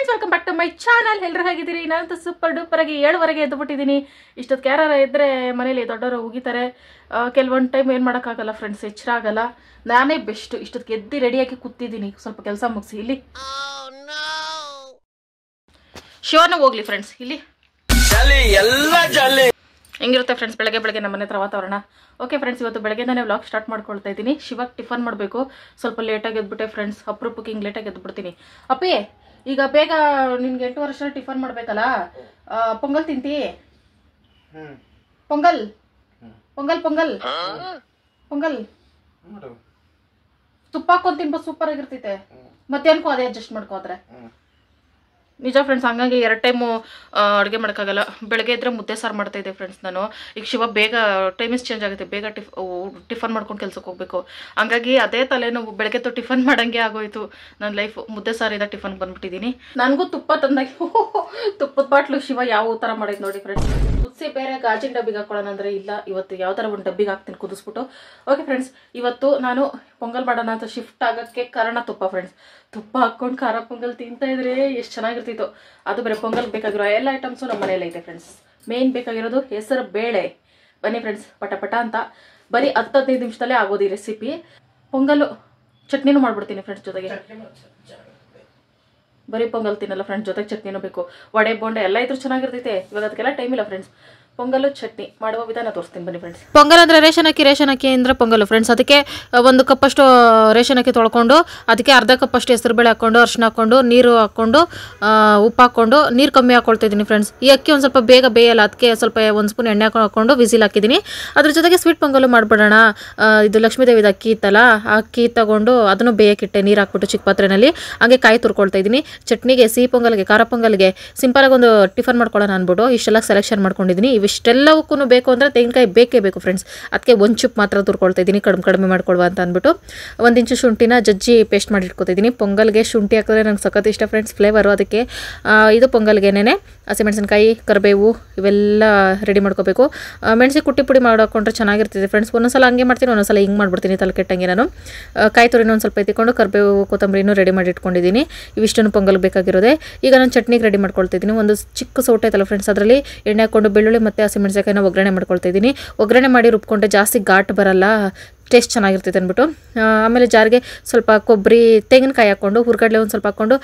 Friends, welcome back to my channel. ಎಲ್ಲರೂ ಹೇಗಿದ್ದೀರಿ? ನಾನಂತೂ ಸೂಪರ್ ಡೂಪರ್ ಆಗಿ 7 ಎದ್ದುಬಿಟ್ಟಿದ್ದೀನಿ. ಇಷ್ಟೊತ್ತು ಕ್ಯಾರ ಇದ್ದರೆ ಮನೇಲಿ ದೊಡ್ಡವರು ಉಗಿತಾರೆ. ಕೆಲವೊಂದು ಟೈಮ್ ಏನು ಮಾಡೋಕ್ಕಾಗಲ್ಲ ಫ್ರೆಂಡ್ಸ್, ಎಚ್ಚರ ಆಗಲ್ಲ. ನಾನೇ ಬೆಸ್ಟ್ ಇಷ್ಟೊತ್ತಿಗೆ ಎದ್ದು ರೆಡಿಯಾಗಿ ಕೂತಿದ್ದೀನಿ, ಸ್ವಲ್ಪ ಕೆಲಸ ಮುಗಿಸಿ. ಇಲ್ಲಿ ಶಿವನ ಹೋಗ್ಲಿ ಫ್ರೆಂಡ್ಸ್, ಇಲ್ಲಿ ಹೆಂಗಿರುತ್ತೆ ಫ್ರೆಂಡ್ಸ್ ಬೆಳಗ್ಗೆ ನಮ್ಮ ಮನೆ ಹತ್ರ ವಾತಾವರಣ. ಓಕೆ ಫ್ರೆಂಡ್ಸ್, ಇವತ್ತು ಬೆಳಗ್ಗೆನೇ ವ್ಲಾಗ್ ಸ್ಟಾರ್ಟ್ ಮಾಡ್ಕೊಳ್ತಾ ಇದ್ದೀನಿ. ಶಿವಾಗ ಟಿಫನ್ ಮಾಡಬೇಕು. ಸ್ವಲ್ಪ ಲೇಟಾಗಿ ಎದ್ಬಿಟ್ಟೆ ಫ್ರೆಂಡ್ಸ್, ಅಪ್ರೂಪಕ್ಕೆ ಹಿಂಗೆ ಲೇಟಾಗಿ ಎದ್ಬಿಡ್ತೀನಿ. ಅಪ್ಪಿ, ಈಗ ಬೇಗ ನಿನ್ಗೆ 8 ವರ್ಷ ಟಿಫನ್ ಮಾಡಬೇಕಲ್ಲ, ಪೊಂಗಲ್ ತಿಂತಿ? ಪೊಂಗಲ್ ಪೊಂಗಲ್ ಪೊಂಗಲ್ ಪೊಂಗಲ್ ತುಪ್ಪ ಹಾಕೊಂಡು ತಿನ್ಬೋದು, ಸೂಪರ್ ಆಗಿರ್ತೈತೆ. ಮತ್ತೇನ್ಕೋ ಅದೇ ಅಡ್ಜಸ್ಟ್ ಮಾಡ್ಕೋದ್ರೆ ನಿಜ ಫ್ರೆಂಡ್ಸ್. ಹಂಗಾಗಿ 2 ಟೈಮು ಅಡುಗೆ ಮಾಡೋಕ್ಕಾಗಲ್ಲ. ಬೆಳಗ್ಗೆ ಇದ್ದರೆ ಮುದ್ದೆ ಸಾರು ಮಾಡ್ತಾಯಿದ್ದೆ ಫ್ರೆಂಡ್ಸ್ ನಾನು. ಈಗ ಶಿವ ಬೇಗ ಟೈಮಿಸ್ ಚೇಂಜ್ ಆಗುತ್ತೆ, ಬೇಗ ಟಿಫನ್ ಮಾಡ್ಕೊಂಡು ಕೆಲ್ಸಕ್ಕೆ ಹೋಗ್ಬೇಕು. ಹಂಗಾಗಿ ಅದೇ ತಲೆನೋವು, ಬೆಳಗ್ಗೆ ಟಿಫನ್ ಮಾಡೋಂಗೆ ಆಗೋಯ್ತು ನನ್ನ ಲೈಫ್. ಮುದ್ದೆ ಸಾರಿದ ಟಿಫನ್ಗೆ ಬಂದ್ಬಿಟ್ಟಿದ್ದೀನಿ. ನನಗೂ ತುಪ್ಪ ತಂದಾಗಿ ತುಪ್ಪದ ಬಾಟ್ಲು ಶಿವ ಯಾವ ಥರ ಮಾಡಿದ್ ನೋಡಿ ಫ್ರೆಂಡ್ಸ್. ಕುದಿಸಿ ಬೇರೆ ಗಾಜಿನ ಡಬ್ಬಿಗೆ ಹಾಕೊಳ್ಳೋಣ ಅಂದರೆ ಇಲ್ಲ, ಇವತ್ತು ಯಾವ ಥರ ಒಂದು ಡಬ್ಬಿಗೆ ಹಾಕ್ತೀನಿ ಕುದಿಸ್ಬಿಟ್ಟು. ಓಕೆ ಫ್ರೆಂಡ್ಸ್, ಇವತ್ತು ನಾನು ಪೊಂಗಲ್ ಮಾಡೋಣ ಅಂತ ಶಿಫ್ಟ್ ಆಗೋಕ್ಕೆ ಕಾರಣ ತುಪ್ಪ ಫ್ರೆಂಡ್ಸ್. ತುಪ್ಪ ಹಾಕ್ಕೊಂಡು ಖಾರ ಪೊಂಗಲ್ ತಿಂತಾ ಇದ್ರೆ ಎಷ್ಟು ಚೆನ್ನಾಗಿರ್ತಿತ್ತು. ಅದು ಬೇರೆ ಪೊಂಗಲ್ಗೆ ಬೇಕಾಗಿರೋ ಎಲ್ಲ ಐಟಮ್ಸು ನಮ್ಮ ಮನೇಲಿ ಐತೆ ಫ್ರೆಂಡ್ಸ್. ಮೇನ್ ಬೇಕಾಗಿರೋದು ಹೆಸರು ಬೇಳೆ. ಬನ್ನಿ ಫ್ರೆಂಡ್ಸ್, ಪಟ ಪಟ ಅಂತ ಬರೀ 10-15 ನಿಮಿಷದಲ್ಲೇ ಆಗೋದು ಈ ರೆಸಿಪಿ. ಪೊಂಗಲು ಚಟ್ನಿನೂ ಮಾಡ್ಬಿಡ್ತೀನಿ ಫ್ರೆಂಡ್ಸ್ ಜೊತೆಗೆ. ಬರೀ ಪೊಂಗಲ್ ತಿನ್ನಲ್ಲ ಫ್ರೆಂಡ್ಸ್, ಜೊತೆಗೆ ಚಟ್ನಿನೂ ಬೇಕು. ವಡೆ ಬೋಂಡೆ ಎಲ್ಲ ಇದ್ರೂ ಚೆನ್ನಾಗಿರ್ತೈತೆ. ಇವಾಗ ಅದಕ್ಕೆಲ್ಲ ಟೈಮ್ ಇಲ್ಲ ಫ್ರೆಂಡ್ಸ್. ಪೊಂಗಲು ಚಟ್ನಿ ಮಾಡುವ ವಿಧಾನ ತೋರಿಸ್ತೀನಿ ಬನ್ನಿ ಫ್ರೆಂಡ್ಸ್. ಪೊಂಗಲ್ ಅಂದರೆ ರೇಷನ್ ಅಕ್ಕಿ ಅಂದರೆ ಪೊಂಗಲು ಫ್ರೆಂಡ್ಸ್. ಅದಕ್ಕೆ 1 ಕಪ್ಪಷ್ಟು ರೇಷನ್ ಅಕ್ಕಿ ತೊಳ್ಕೊಂಡು ಅದಕ್ಕೆ ಅರ್ಧ ಕಪ್ಪಷ್ಟು ಹೆಸರುಬೇಳೆ ಹಾಕ್ಕೊಂಡು, ಅರ್ಶಿನ ಹಾಕ್ಕೊಂಡು, ನೀರು ಹಾಕ್ಕೊಂಡು, ಉಪ್ಪು ಹಾಕ್ಕೊಂಡು, ನೀರು ಕಮ್ಮಿ ಹಾಕ್ಕೊಳ್ತಿದ್ದೀನಿ ಫ್ರೆಂಡ್ಸ್. ಈ ಅಕ್ಕಿ ಒಂದು ಸ್ವಲ್ಪ ಬೇಗ ಬೇಯಲ್ಲ, ಅದಕ್ಕೆ ಸ್ವಲ್ಪ 1 ಸ್ಪೂನ್ ಎಣ್ಣೆ ಹಾಕ್ಕೊಂಡು ವಿಸಿಲ್ ಹಾಕಿದ್ದೀನಿ. ಅದ್ರ ಜೊತೆಗೆ ಸ್ವೀಟ್ ಪೊಂಗಲು ಮಾಡಿಬಿಡೋಣ. ಇದು ಲಕ್ಷ್ಮೀ ದೇವಿದ ಅಕ್ಕಿ ಇತ್ತಲ್ಲ, ಆ ಅಕ್ಕಿ ತಗೊಂಡು ಅದನ್ನು ಬೇಯಕ್ಕಿಟ್ಟೆ ನೀರು ಹಾಕ್ಬಿಟ್ಟು ಚಿಕ್ಕ ಪಾತ್ರೆಯಲ್ಲಿ. ಹಾಗೆ ಕಾಯಿ ತುರ್ಕೊಳ್ತಾ ಇದ್ದೀನಿ. ಚಟ್ನಿಗೆ, ಸಿಹಿ ಪೊಂಗಲ್ಗೆ, ಖಾರ ಪೊಂಗಲ್ಗೆ ಸಿಂಪಲಾಗಿ ಒಂದು ಟಿಫನ್ ಮಾಡ್ಕೊಳ್ಳೋಣ ಅಂದ್ಬಿಟ್ಟು ಇಷ್ಟೆಲ್ಲ ಸೆಲೆಕ್ಷನ್ ಮಾಡ್ಕೊಂಡಿದ್ದೀನಿ. ಇವಿಷ್ಟೆಲ್ಲವಕ್ಕೂ ಬೇಕು ಅಂದರೆ ತೆಂಗಿನಕಾಯಿ ಬೇಕೇ ಬೇಕು ಫ್ರೆಂಡ್ಸ್. ಅದಕ್ಕೆ 1 ಚುಪ್ ಮಾತ್ರ ತುರ್ಕೊಳ್ತಾ ಇದ್ದೀನಿ, ಕಡಿಮೆ ಮಾಡ್ಕೊಳ್ವಾ ಅಂತ ಅಂದ್ಬಿಟ್ಟು. 1 ಇಂಚು ಶುಂಠಿನ ಜಜ್ಜಿ ಪೇಸ್ಟ್ ಮಾಡಿ ಇಟ್ಕೊತಾ ಇದ್ದೀನಿ. ಪೊಂಗಲ್ಗೆ ಶುಂಠಿ ಹಾಕಿದ್ರೆ ನಂಗೆ ಸಖತ್ ಇಷ್ಟ ಫ್ರೆಂಡ್ಸ್, ಫ್ಲೇವರು. ಅದಕ್ಕೆ ಇದು ಪೊಂಗಲ್ಗೆನೇ ಹಸಿಮೆಣಸಿನ್ಕಾಯಿ, ಕರಿಬೇವು ಇವೆಲ್ಲ ರೆಡಿ ಮಾಡ್ಕೋಬೇಕು. ಮೆಣಸಿ ಕುಟ್ಟಿ ಪುಡಿ ಮಾಡ್ಕೊಂಡ್ರೆ ಚೆನ್ನಾಗಿರ್ತದೆ ಫ್ರೆಂಡ್ಸ್. ಒಂದೊಂದ್ಸಲ ಹಂಗೆ ಮಾಡ್ತೀನಿ, ಒಂದೊಂದ್ಸಲ ಹಿಂಗೆ ಮಾಡ್ಬಿಡ್ತೀನಿ ತಲೆ ಕೆಟ್ಟಂಗೆ ನಾನು. ಕಾಯಿ ತುರಿನ ಒಂದು ಸ್ವಲ್ಪ ಎತ್ತಿಕೊಂಡು ಕರಿಬೇವು ಕೊತ್ತಂಬರಿನೂ ರೆಡಿ ಮಾಡಿ ಇಟ್ಕೊಂಡಿದ್ದೀನಿ. ಇವಿಷ್ಟನ್ನು ಪೊಂಗಲ್ ಬೇಕಾಗಿರೋದೆ. ಈಗ ನಾನು ಚಟ್ನಿಗೆ ರೆಡಿ ಮಾಡ್ಕೊಳ್ತಾ ಇದ್ದೀನಿ. ಒಂದು ಚಿಕ್ಕ ಸೌಟೆ ಐತಲ್ಲ ಫ್ರೆಂಡ್ಸ್, ಅದರಲ್ಲಿ ಎಣ್ಣೆ ಹಾಕ್ಕೊಂಡು ಬೆಳ್ಳುಳ್ಳಿ ಮತ್ತು ಹಸಿಮೆಣಸಿನಕಾಯಿನ ಒಗ್ಗರಣೆ ಮಾಡ್ಕೊಳ್ತಾ ಇದ್ದೀನಿ. ಒಗ್ಗರಣೆ ಮಾಡಿ ರುಬ್ಕೊಂಡ್ರೆ ಜಾಸ್ತಿ ಘಾಟ್ ಬರಲ್ಲ, ಟೇಸ್ಟ್ ಚೆನ್ನಾಗಿರ್ತೈತೆ ಅಂದ್ಬಿಟ್ಟು. ಆಮೇಲೆ ಜಾರಿಗೆ ಸ್ವಲ್ಪ ಕೊಬ್ಬರಿ, ತೆಂಗಿನಕಾಯಿ ಹಾಕ್ಕೊಂಡು, ಹುರ್ಗಡ್ಲೆ ಒಂದು ಸ್ವಲ್ಪ ಹಾಕ್ಕೊಂಡು,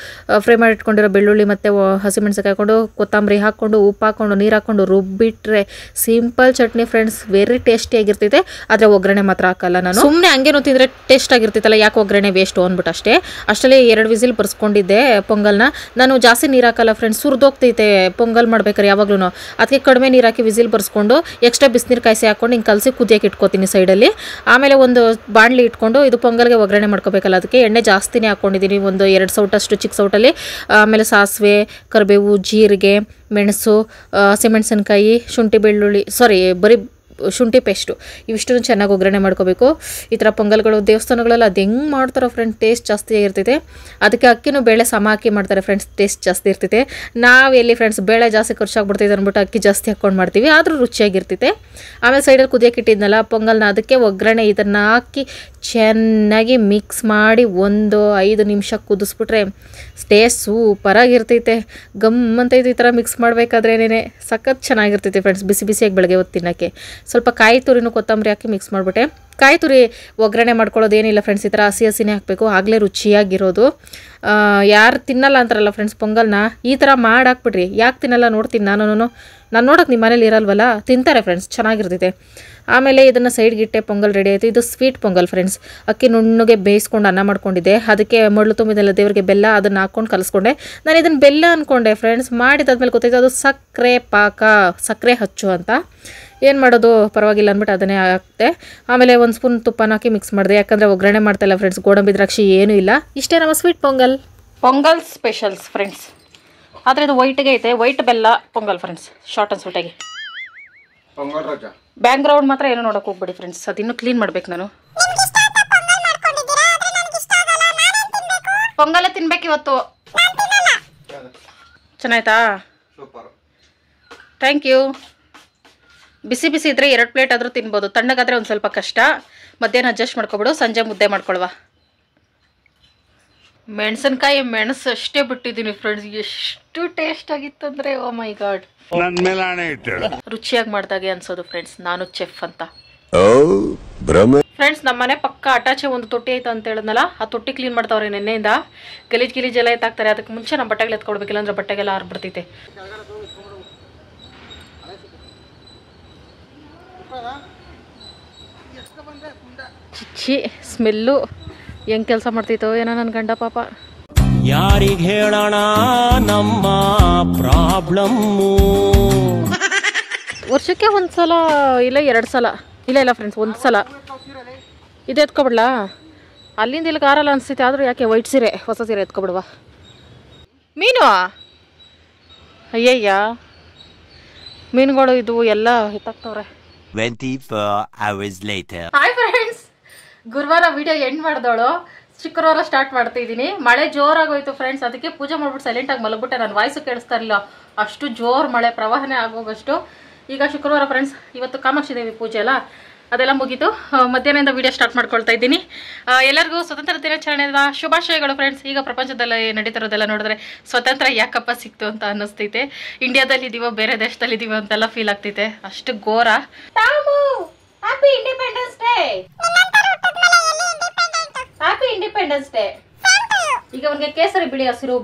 ಫ್ರೈ ಮಾಡಿ ಇಟ್ಕೊಂಡಿರೋ ಬೆಳ್ಳುಳ್ಳಿ ಮತ್ತು ಹಸಿಮೆಣಸಿನಕಾಯಿ ಹಾಕ್ಕೊಂಡು, ಕೊತ್ತಂಬರಿ ಹಾಕ್ಕೊಂಡು, ಉಪ್ಪು ಹಾಕ್ಕೊಂಡು, ನೀರು ಹಾಕ್ಕೊಂಡು ರುಬ್ಬಿಟ್ರೆ ಸಿಂಪಲ್ ಚಟ್ನಿ ಫ್ರೆಂಡ್ಸ್. ವೆರಿ ಟೇಸ್ಟಿಯಾಗಿರ್ತೈತೆ. ಆದರೆ ಒಗ್ಗರಣೆ ಮಾತ್ರ ಹಾಕಲ್ಲ ನಾನು, ಸುಮ್ಮನೆ ಹಂಗೇನೋ ತಿಂದರೆ ಟೇಸ್ಟ್ ಆಗಿರ್ತೈತಲ್ಲ, ಯಾಕೆ ಒಗ್ಗರಣೆ ವೇಸ್ಟು ಅಂದ್ಬಿಟ್ಟು ಅಷ್ಟೇ. ಅಷ್ಟರಲ್ಲಿ 2 ವಿಸಿಲ್ ಬರ್ಸ್ಕೊಂಡಿದ್ದೆ ಪೊಂಗಲ್ನ. ನಾನು ಜಾಸ್ತಿ ನೀರು ಹಾಕಲ್ಲ ಫ್ರೆಂಡ್ಸ್, ಸುರಿದೋಗ್ತೈತೆ ಪೊಂಗಲ್ ಮಾಡ್ಬೇಕಾರೆ ಯಾವಾಗಲೂ. ಅದಕ್ಕೆ ಕಡಿಮೆ ನೀರು ಹಾಕಿ ವಿಸಿಲ್ ಬರ್ಸ್ಕೊಂಡು ಎಕ್ಸ್ಟ್ರಾ ಬಿಸಿನೀರು ಕಾಯಿಸಿ ಹಾಕ್ಕೊಂಡು ಹಿಂಗೆ ಕಲಸಿ ಕುದಿಯೋಕೆ ಇಟ್ಕೋತೀನಿ ಸೈಡಲ್ಲಿ. ಆಮೇಲೆ ಒಂದು ಬಾಣಲಿ ಇಟ್ಕೊಂಡು ಇದು ಪೊಂಗಲ್ಗೆ ಒಗ್ಗರಣೆ ಮಾಡ್ಕೋಬೇಕಲ್ಲ, ಅದಕ್ಕೆ ಎಣ್ಣೆ ಜಾಸ್ತಿನೇ ಹಾಕ್ಕೊಂಡಿದ್ದೀನಿ, ಒಂದು 2 ಸೌಟಷ್ಟು ಚಿಕ್ಕ ಸೌಟಲ್ಲಿ. ಆಮೇಲೆ ಸಾಸಿವೆ, ಕರಿಬೇವು, ಜೀರಿಗೆ, ಮೆಣಸು, ಹಸಿಮೆಣಸಿನ್ಕಾಯಿ, ಶುಂಠಿ ಬೆಳ್ಳುಳ್ಳಿ ಬರೀ ಶುಂಠಿ ಪೇಸ್ಟು ಇವಿಷ್ಟನ್ನು ಚೆನ್ನಾಗಿ ಒಗ್ಗರಣೆ ಮಾಡ್ಕೋಬೇಕು. ಈ ಥರ ಪೊಂಗಲ್ಗಳು ದೇವಸ್ಥಾನಗಳೆಲ್ಲ ಅದು ಹೆಂಗೆ ಮಾಡ್ತಾರೋ ಫ್ರೆಂಡ್ಸ್, ಟೇಸ್ಟ್ ಜಾಸ್ತಿ ಇರ್ತೈತೆ. ಅದಕ್ಕೆ ಅಕ್ಕಿನೂ ಬೇಳೆ ಸಮ ಹಾಕಿ ಮಾಡ್ತಾರೆ ಫ್ರೆಂಡ್ಸ್, ಟೇಸ್ಟ್ ಜಾಸ್ತಿ ಇರ್ತೈತೆ. ನಾವು ಎಲ್ಲಿ ಫ್ರೆಂಡ್ಸ್ ಬೇಳೆ ಜಾಸ್ತಿ ಖರ್ಚಾಗ್ಬಿಡ್ತೈತೆ ಅಂದ್ಬಿಟ್ಟು ಅಕ್ಕಿ ಜಾಸ್ತಿ ಹಾಕ್ಕೊಂಡು ಮಾಡ್ತೀವಿ, ಆದರೂ ರುಚಿಯಾಗಿರ್ತೈತೆ. ಆಮೇಲೆ ಸೈಡಲ್ಲಿ ಕುದಿಯೋಕೆ ಇಟ್ಟಿದ್ನಲ್ಲ ಪೊಂಗಲ್ನ, ಅದಕ್ಕೆ ಒಗ್ಗರಣೆ ಇದನ್ನು ಹಾಕಿ ಚೆನ್ನಾಗಿ ಮಿಕ್ಸ್ ಮಾಡಿ 1-5 ನಿಮಿಷ ಕುದಿಸ್ಬಿಟ್ರೆ ಟೇಸ್ಟ್ ಸೂಪರಾಗಿರ್ತೈತೆ. ಗಮ್ಮಂತೈತೆ ಈ ಥರ ಮಿಕ್ಸ್ ಮಾಡಬೇಕಾದ್ರೇನೆ, ಸಖತ್ ಚೆನ್ನಾಗಿರ್ತೈತೆ ಫ್ರೆಂಡ್ಸ್. ಬಿಸಿ ಬಿಸಿಯಾಗಿ ಬೆಳಗ್ಗೆ ಹೊತ್ತು ತಿನ್ನೋಕ್ಕೆ. ಸ್ವಲ್ಪ ಕಾಯಿ ತುರಿನೂ ಕೊತ್ತಂಬರಿ ಹಾಕಿ ಮಿಕ್ಸ್ ಮಾಡಿಬಿಟ್ಟೆ. ಕಾಯಿ ತುರಿ ಒಗ್ಗರಣೆ ಮಾಡ್ಕೊಳ್ಳೋದೇನಿಲ್ಲ ಫ್ರೆಂಡ್ಸ್, ಈ ಥರ ಹಸಿನೇ ಹಾಕಬೇಕು, ಆಗಲೇ ರುಚಿಯಾಗಿರೋದು. ಯಾರು ತಿನ್ನಲ್ಲ ಅಂತಾರಲ್ಲ ಫ್ರೆಂಡ್ಸ್ ಪೊಂಗಲ್ನ, ಈ ಥರ ಮಾಡಿ ಹಾಕ್ಬಿಡ್ರಿ. ಯಾಕೆ ತಿನ್ನಲ್ಲ ನೋಡ್ತೀನಿ ನಾನು ನೋಡೋಕೆ ನಿಮ್ಮ ಮನೇಲಿ ಇರಲ್ವಲ್ಲ, ತಿಂತಾರೆ ಫ್ರೆಂಡ್ಸ್, ಚೆನ್ನಾಗಿರ್ತೈತೆ. ಆಮೇಲೆ ಇದನ್ನು ಸೈಡ್ಗೆ ಇಟ್ಟೆ, ಪೊಂಗಲ್ ರೆಡಿ ಆಯಿತು. ಇದು ಸ್ವೀಟ್ ಪೊಂಗಲ್ ಫ್ರೆಂಡ್ಸ್. ಅಕ್ಕಿ ನುಣ್ಣಗೆ ಬೇಯಿಸ್ಕೊಂಡು ಅನ್ನ ಮಾಡ್ಕೊಂಡಿದ್ದೆ, ಅದಕ್ಕೆ ಮರಳು ತುಂಬಿದೆಲ್ಲ ದೇವರಿಗೆ ಬೆಲ್ಲ, ಅದನ್ನು ಹಾಕ್ಕೊಂಡು ಕಲಿಸ್ಕೊಂಡೆ. ನಾನು ಇದನ್ನು ಬೆಲ್ಲ ಅಂದ್ಕೊಂಡೆ ಫ್ರೆಂಡ್ಸ್, ಮಾಡಿದಾದ್ಮೇಲೆ ಗೊತ್ತಾಯ್ತು ಅದು ಸಕ್ಕರೆ ಪಾಕ, ಸಕ್ಕರೆ ಹಚ್ಚು ಅಂತ. ಏನು ಮಾಡೋದು, ಪರವಾಗಿಲ್ಲ ಅಂದ್ಬಿಟ್ಟು ಅದನ್ನೇ ಹಾಕ್ತೆ. ಆಮೇಲೆ 1 ಸ್ಪೂನ್ ತುಪ್ಪನ ಹಾಕಿ ಮಿಕ್ಸ್ ಮಾಡಿದೆ, ಯಾಕಂದರೆ ಒಗ್ಗರಣೆ ಮಾಡ್ತಾಯಿಲ್ಲ ಫ್ರೆಂಡ್ಸ್, ಗೋಡಂಬಿ ದ್ರಾಕ್ಷಿ ಏನೂ ಇಲ್ಲ. ಇಷ್ಟೇ ನಮ್ಮ ಸ್ವೀಟ್ ಪೊಂಗಲ್ ಸ್ಪೆಷಲ್ಸ್ ಫ್ರೆಂಡ್ಸ್. ಆದರೆ ಇದು ವೈಟ್ಗೆ ಐತೆ, ವೈಟ್ ಬೆಲ್ಲ ಪೊಂಗಲ್ ಫ್ರೆಂಡ್ಸ್, ಶಾರ್ಟ್ ಆ್ಯಂಡ್ ಸ್ವೀಟಾಗಿ. ಬ್ಯಾಕ್ ಗ್ರೌಂಡ್ ಮಾತ್ರ ಏನೂ ನೋಡೋಕೆ ಹೋಗ್ಬೇಡಿ ಫ್ರೆಂಡ್ಸ್, ಅದಿನ್ನೂ ಕ್ಲೀನ್ ಮಾಡ್ಬೇಕು ನಾನು. ಪೊಂಗಲೇ ತಿನ್ಬೇಕು ಇವತ್ತು. ಚೆನ್ನಾಯ್ತಾ? Thank you. ಬಿಸಿ ಬಿಸಿ ಇದ್ದರೆ 2 ಪ್ಲೇಟ್ ಆದರೂ ತಿನ್ಬೋದು, ತಣ್ಣಗಾದರೆ ಒಂದು ಸ್ವಲ್ಪ ಕಷ್ಟ. ಮಧ್ಯಾಹ್ನ ಅಡ್ಜಸ್ಟ್ ಮಾಡ್ಕೊಬಿಡು, ಸಂಜೆ ಮುದ್ದೆ ಮಾಡ್ಕೊಳ್ವಾ. ಮೆಣಸಿನಕಾಯಿ ಮೆಣಸು ಅಷ್ಟೇ ಬಿಟ್ಟಿದ್ದೀನಿ ಫ್ರೆಂಡ್ಸ್. ಎಷ್ಟು ಟೇಸ್ಟ್ ಆಗಿತ್ತಂದ್ರೆ ಓ ಮೈ ಗಾಡ್. ರುಚಿಯಾಗಿ ಮಾಡ್ದಾಗೆ ಅನ್ಸೋದು ಫ್ರೆಂಡ್ಸ್. ನಾನು ಚೆಫ್ ಅಂತ. ಫ್ರೆಂಡ್ಸ್ ನಮ್ಮನೆ ಪಕ್ಕ ಅಟಾಚೆ ಒಂದು ತೊಟ್ಟಿ ಐತೆ ಅಂತ ಹೇಳಿದ್ನಲ್ಲ, ಆ ತೊಟ್ಟಿ ಕ್ಲೀನ್ ಮಾಡ್ತಾವ್ರೆ ನಿನ್ನೆಯಿಂದ. ಗಲೀಜ್ ಎಲ್ಲ ಎತ್ತಾಕ್ತಾರೆ. ಅದಕ್ಕೆ ಮುಂಚೆ ನಮ್ಮ ಬಟ್ಟೆಗಳು ಎತ್ಕೊಡ್ಬೇಕಿಲ್ಲ ಅಂದ್ರೆ ಬಟ್ಟೆಗೆಲ್ಲ ಆರ್ಬಿಡ್ತೈತೆ. ಚಿಚ್ಚಿ ಸ್ಮೆಲ್ಲು ಹೆಂಗ್ ಕೆಲಸ ಮಾಡ್ತೈತೋ ಏನೋ ನನ್ನ ಗಂಡ ಪಾಪ. ಯಾರಿಗೆ ಹೇಳೋಣ ನಮ್ಮ ಪ್ರಾಬ್ಲಮ್ಮು. ವರ್ಷಕ್ಕೆ ಒಂದ್ಸಲ ಇಲ್ಲ 2 ಸಲ ಇಲ್ಲ ಫ್ರೆಂಡ್ಸ್, 1 ಸಲ ಇದು ಎತ್ಕೊಬಿಡ್ಲಾ. ಅಲ್ಲಿಂದ ಇಲ್ಲಿಗೆ ಆರಲ್ಲ ಅನಿಸ್ತೈತೆ. ಆದರೂ ಯಾಕೆ ವೈಟ್ ಸೀರೆ, ಹೊಸ ಸೀರೆ ಎತ್ಕೊಬಿಡುವ. ಮೀನು ಅಯ್ಯಯ್ಯ, ಮೀನುಗಳು ಇದು ಎಲ್ಲ ಎತ್ತಾಕ್ತವ್ರೆ. 24 hours later. ಹಾಯ್ ಫ್ರೆಂಡ್ಸ್, ಗುರುವಾರ ವಿಡಿಯೋ ಎಂಡ್ ಮಾಡಿದವಳು, ಶುಕ್ರವಾರ ಸ್ಟಾರ್ಟ್ ಮಾಡ್ತಾ ಇದ್ದೀನಿ. ಮಳೆ ಜೋರಾಗೋಯ್ತು ಫ್ರೆಂಡ್ಸ್. ಅದಕ್ಕೆ ಪೂಜೆ ಮಾಡ್ಬಿಟ್ಟು ಸೈಲೆಂಟಾಗಿ ಮಲಗ್ಬಿಟ್ಟೆ. ನನ್ನ ವಾಯ್ಸು ಕೇಳಿಸ್ತಾ ಇರಲಿಲ್ಲ, ಅಷ್ಟು ಜೋರು ಮಳೆ, ಪ್ರವಾಹನೇ ಆಗೋಗಷ್ಟು. ಈಗ ಶುಕ್ರವಾರ ಫ್ರೆಂಡ್ಸ್, ಇವತ್ತು ಕಾಮಾಕ್ಷಿ ದೇವಿ ಪೂಜೆ ಅಲ್ಲ, ಅದೆಲ್ಲ ಮುಗೀತು. ಮಧ್ಯಾಹ್ನದಿಂದ ವಿಡಿಯೋ ಸ್ಟಾರ್ಟ್ ಮಾಡ್ಕೊಳ್ತಾ ಇದ್ದೀನಿ. ಎಲ್ಲರಿಗೂ ಸ್ವತಂತ್ರ ದಿನಾಚರಣೆಯ ಶುಭಾಶಯಗಳು ಫ್ರೆಂಡ್ಸ್. ಈಗ ಪ್ರಪಂಚದಲ್ಲಿ ನಡೀತಿರೋದೆಲ್ಲ ನೋಡಿದ್ರೆ ಸ್ವತಂತ್ರ ಯಾಕಪ್ಪ ಸಿಕ್ತು ಅಂತ ಅನ್ನಿಸ್ತೈತೆ. ಇಂಡಿಯಾದಲ್ಲಿ ಇದೀವೋ ಬೇರೆ ದೇಶದಲ್ಲಿ ಇದೀವೋ ಅಂತೆಲ್ಲ ಫೀಲ್ ಆಗ್ತೈತೆ. ಅಷ್ಟು ಘೋರ. Happy Independence day. Happy Independence day. ಈಗ ಅವನಿಗೆ ಕೇಸರಿ ಬಿಳಿ ಹಸಿರು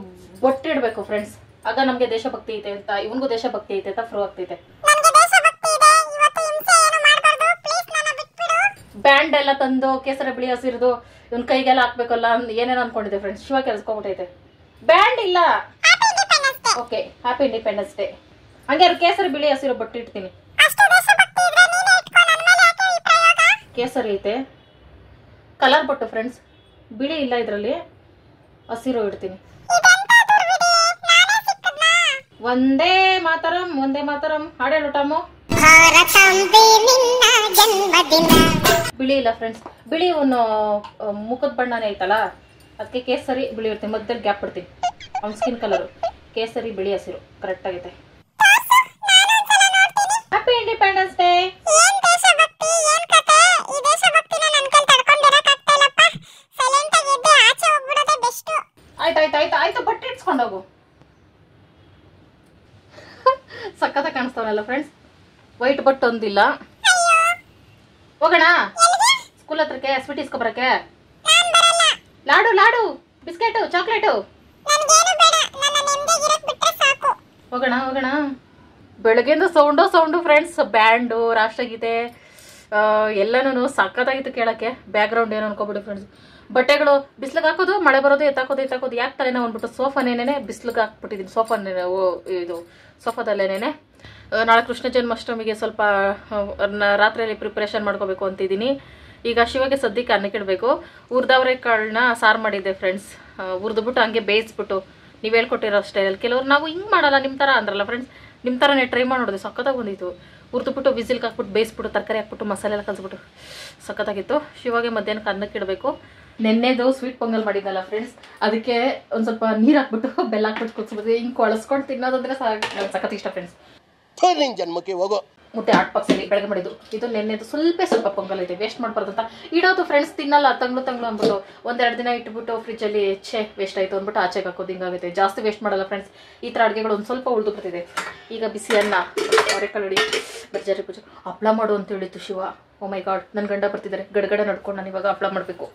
ಬೊಟ್ಟಿಡ್ಬೇಕು ಫ್ರೆಂಡ್ಸ್. ಆಗ ನಮ್ಗೆ ದೇಶಭಕ್ತಿ ಐತೆ ಅಂತ, ಇವನ್ಗೂ ದೇಶಭಕ್ತಿ ಐತೆ ಅಂತ ಪ್ರೂವ್ ಆಗ್ತೈತೆ. ಬ್ಯಾಂಡ್ ಎಲ್ಲ ತಂದು ಕೇಸರಿ ಬಿಳಿ ಹಸಿರುದು ಇವನ್ ಕೈಗೆಲ್ಲ ಹಾಕ್ಬೇಕಲ್ಲ ಏನೇನೋ ಅನ್ಕೊಂಡಿದ್ದೆ ಫ್ರೆಂಡ್ಸ್. ಶಿವ ಕೆಲ್ಸ್ಕೊಂಡ್ಬಿಟ್ಟೈತೆ. ಬ್ಯಾಂಡ್ ಇಲ್ಲ. Okay, happy Independence day. ಹಂಗೆ ಕೇಸರಿ ಬಿಳಿ ಹಸಿರು ಬೊಟ್ಟಿಡ್ತೀನಿ. ಕೇಸರಿ ಐತೆ, ಕಲರ್ ಬೊಟ್ಟು ಫ್ರೆಂಡ್ಸ್. ಬಿಳಿ ಇಲ್ಲ ಇದ್ರಲ್ಲಿ, ಹಸಿರು ಇಡ್ತೀನಿ. ಒಂದೇ ಮಾತರಂ ಒಂದೇ ಮಾತರಂ ಹಾಡೇಳು ಟಾಮು. ಬಿಳಿ ಇಲ್ಲ ಫ್ರೆಂಡ್ಸ್. ಬಿಳಿ ಒಂದು ಮುಖದ ಬಣ್ಣನೇ ಐತಲ್ಲ, ಅದಕ್ಕೆ ಕೇಸರಿ ಬಿಳಿ ಇಡ್ತೀನಿ. ಮಧ್ಯದಲ್ಲಿ ಗ್ಯಾಪ್ ಬಿಡ್ತೀನಿ. ಅವ್ನ ಸ್ಕಿನ್ ಕಲರ್ ಕೇಸರಿ ಬಿಳಿ ಹಸಿರು ಕರೆಕ್ಟ್ ಆಗೈತೆ. Happy Independence Day. ಆಯ್ತು ಬಟ್ಟೆ ಇಟ್ಸ್ಕೊಂಡೋಗು. ಸಕ್ಕತ್ತ ಕಾಣಿಸ್ತಾವನಲ್ಲ ಫ್ರೆಂಡ್ಸ್. ವೈಟ್ ಬಟ್ ಒಂದಿಲ್ಲ. ಹೋಗೋಣ ಸ್ಕೂಲ್ ಹತ್ರಕ್ಕೆ, ಸ್ವೀಟ್ ಇಸ್ಕೊಬರಕ್ಕೆ. Laddu biscuit chocolate. ಹೋಗೋಣ. ಬೆಳಗ್ಗೆಯಿಂದ ಸೌಂಡು ಫ್ರೆಂಡ್ಸ್. ಬ್ಯಾಂಡು, ರಾಷ್ಟ್ರಗೀತೆ ಎಲ್ಲನೂ ಸಕ್ಕತ್ತಾಗಿತ್ತು ಕೇಳಕ್ಕೆ. ಬ್ಯಾಕ್ ಗ್ರೌಂಡ್ ಏನು ಅನ್ಕೋಬಿಡಿ ಫ್ರೆಂಡ್ಸ್. ಬಟ್ಟೆಗಳು ಬಿಸ್ಲಿಗೆ ಹಾಕೋದು, ಮಳೆ ಬರೋದು, ಎತ್ತಾಕೋದು ಯಾಕೆ ತಲೆನೋ ಅಂದ್ಬಿಟ್ಟು ಸೋಫಾನೇನೆ ಬಿಸ್ಲಿಗೆ ಹಾಕ್ಬಿಟ್ಟಿದ್ದೀನಿ. ಇದು ಸೋಫಾದಲ್ಲೇನೆ. ನಾಳೆ ಕೃಷ್ಣ ಜನ್ಮಾಷ್ಟಮಿಗೆ ಸ್ವಲ್ಪ ರಾತ್ರಿಯಲ್ಲಿ ಪ್ರಿಪ್ರೇಷನ್ ಮಾಡ್ಕೋಬೇಕು ಅಂತಿದ್ದೀನಿ. ಈಗ ಶಿವಗೆ ಸದ್ಯಕ್ಕೆ ಅನ್ನಕ್ಕಿಡಬೇಕು. ಹುರಿದವರೆ ಕಾಳನ್ನ ಸಾರು ಮಾಡಿದ್ದೆ ಫ್ರೆಂಡ್ಸ್. ಹುರಿದ್ಬಿಟ್ಟು ಹಂಗೆ ಬೇಯಿಸ್ಬಿಟ್ಟು ನೀವು ಹೇಳ್ಕೊಟ್ಟಿರೋ ಸ್ಟೈಲಲ್ಲಿ. ಕೆಲವರು ನಾವು ಹಿಂಗೆ ಮಾಡಲ್ಲ ನಿಮ್ಮ ಥರ ಅಂದ್ರಲ್ಲ ಫ್ರೆಂಡ್ಸ್. ನಿಮ್ಮ ಥರನೇ ಟ್ರೈ ಮಾಡಿ ನೋಡಿದೆ, ಸಕ್ಕತ್ತಾಗಿ ಬಂದಿತ್ತು. ಹುರಿದ್ಬಿಟ್ಟು ವಿಸಿಲ್ಗೆ ಹಾಕ್ಬಿಟ್ಟು ಬೇಯಿಸ್ಬಿಟ್ಟು ತರಕಾರಿ ಹಾಕ್ಬಿಟ್ಟು ಮಸಾಲೆ ಎಲ್ಲ ಕಲಿಸ್ಬಿಟ್ಟು ಸಕ್ಕತ್ತಾಗಿತ್ತು. ಶಿವಾಗೆ ಮಧ್ಯಾಹ್ನಕ್ಕೆ ಅನ್ನಕ್ಕಿಡಬೇಕು. ನೆನ್ನೆದು ಸ್ವೀಟ್ ಪೊಂಗಲ್ ಮಾಡಿದ್ನಲ್ಲ ಫ್ರೆಂಡ್ಸ್, ಅದಕ್ಕೆ ಒಂದು ಸ್ವಲ್ಪ ನೀರು ಹಾಕ್ಬಿಟ್ಟು ಬೆಲ್ಲ ಹಾಕ್ಬಿಟ್ಟು ಕುದಿಸ್ಬಿಟ್ಟು ಹಿಂಗೆ ಕೊಳಸ್ಕೊಂಡು ತಿನ್ನೋದಂದ್ರೆ ಸಖತ್ ಇಷ್ಟ ಫ್ರೆಂಡ್ಸ್. ಜನ್ಮಕ್ಕೆ ಹೋಗೋ ಮುದ್ದೆ ಆಟ್ ಬಾಕ್ಸಲ್ಲಿ ಬೆಳಗ್ಗೆ ಮಾಡಿದ್ದು. ಇದು ನೆನ್ನೆದು ಸ್ವಲ್ಪ ಪೊಂಗಲ್ ಇದೆ, ವೇಸ್ಟ್ ಮಾಡಬಾರ್ದು ಅಂತ ಇಡೋದು ಫ್ರೆಂಡ್ಸ್. ತಿನ್ನಲ್ಲ, ತಂಗ್ಳು ಅಂದ್ಬಿಟ್ಟು 1-2 ದಿನ ಇಟ್ಬಿಟ್ಟು ಫ್ರಿಜ್ಜಲ್ಲಿ ವೇಸ್ಟ್ ಆಯಿತು ಅಂದ್ಬಿಟ್ಟು ಆಚೆಗೆ ಹಾಕೋದು. ಹಿಂಗಾಗುತ್ತೆ. ಜಾಸ್ತಿ ವೇಸ್ಟ್ ಮಾಡಲ್ಲ ಫ್ರೆಂಡ್ಸ್. ಈ ಥರ ಅಡುಗೆಗಳು ಒಂದು ಸ್ವಲ್ಪ ಉಳಿದು ಬರ್ತಿದೆ. ಈಗ ಬಿಸಿ ಅನ್ನ, ಅವರೆಕಾಳು ಬರ್ಜರಿ ಪೂಜೆ, ಹಪ್ಪಳ ಮಾಡು ಅಂತ ಹೇಳಿತ್ತು ಶಿವ. ಓ ಮೈ ಗಾಡ್, ನನ್ನ ಗಂಡ ಬರ್ತಿದ್ದಾರೆ. ಗಡಗಡ ನಡ್ಕೊಂಡು ನಾನು ಇವಾಗ ಹಪ್ಪಳ ಮಾಡಬೇಕು.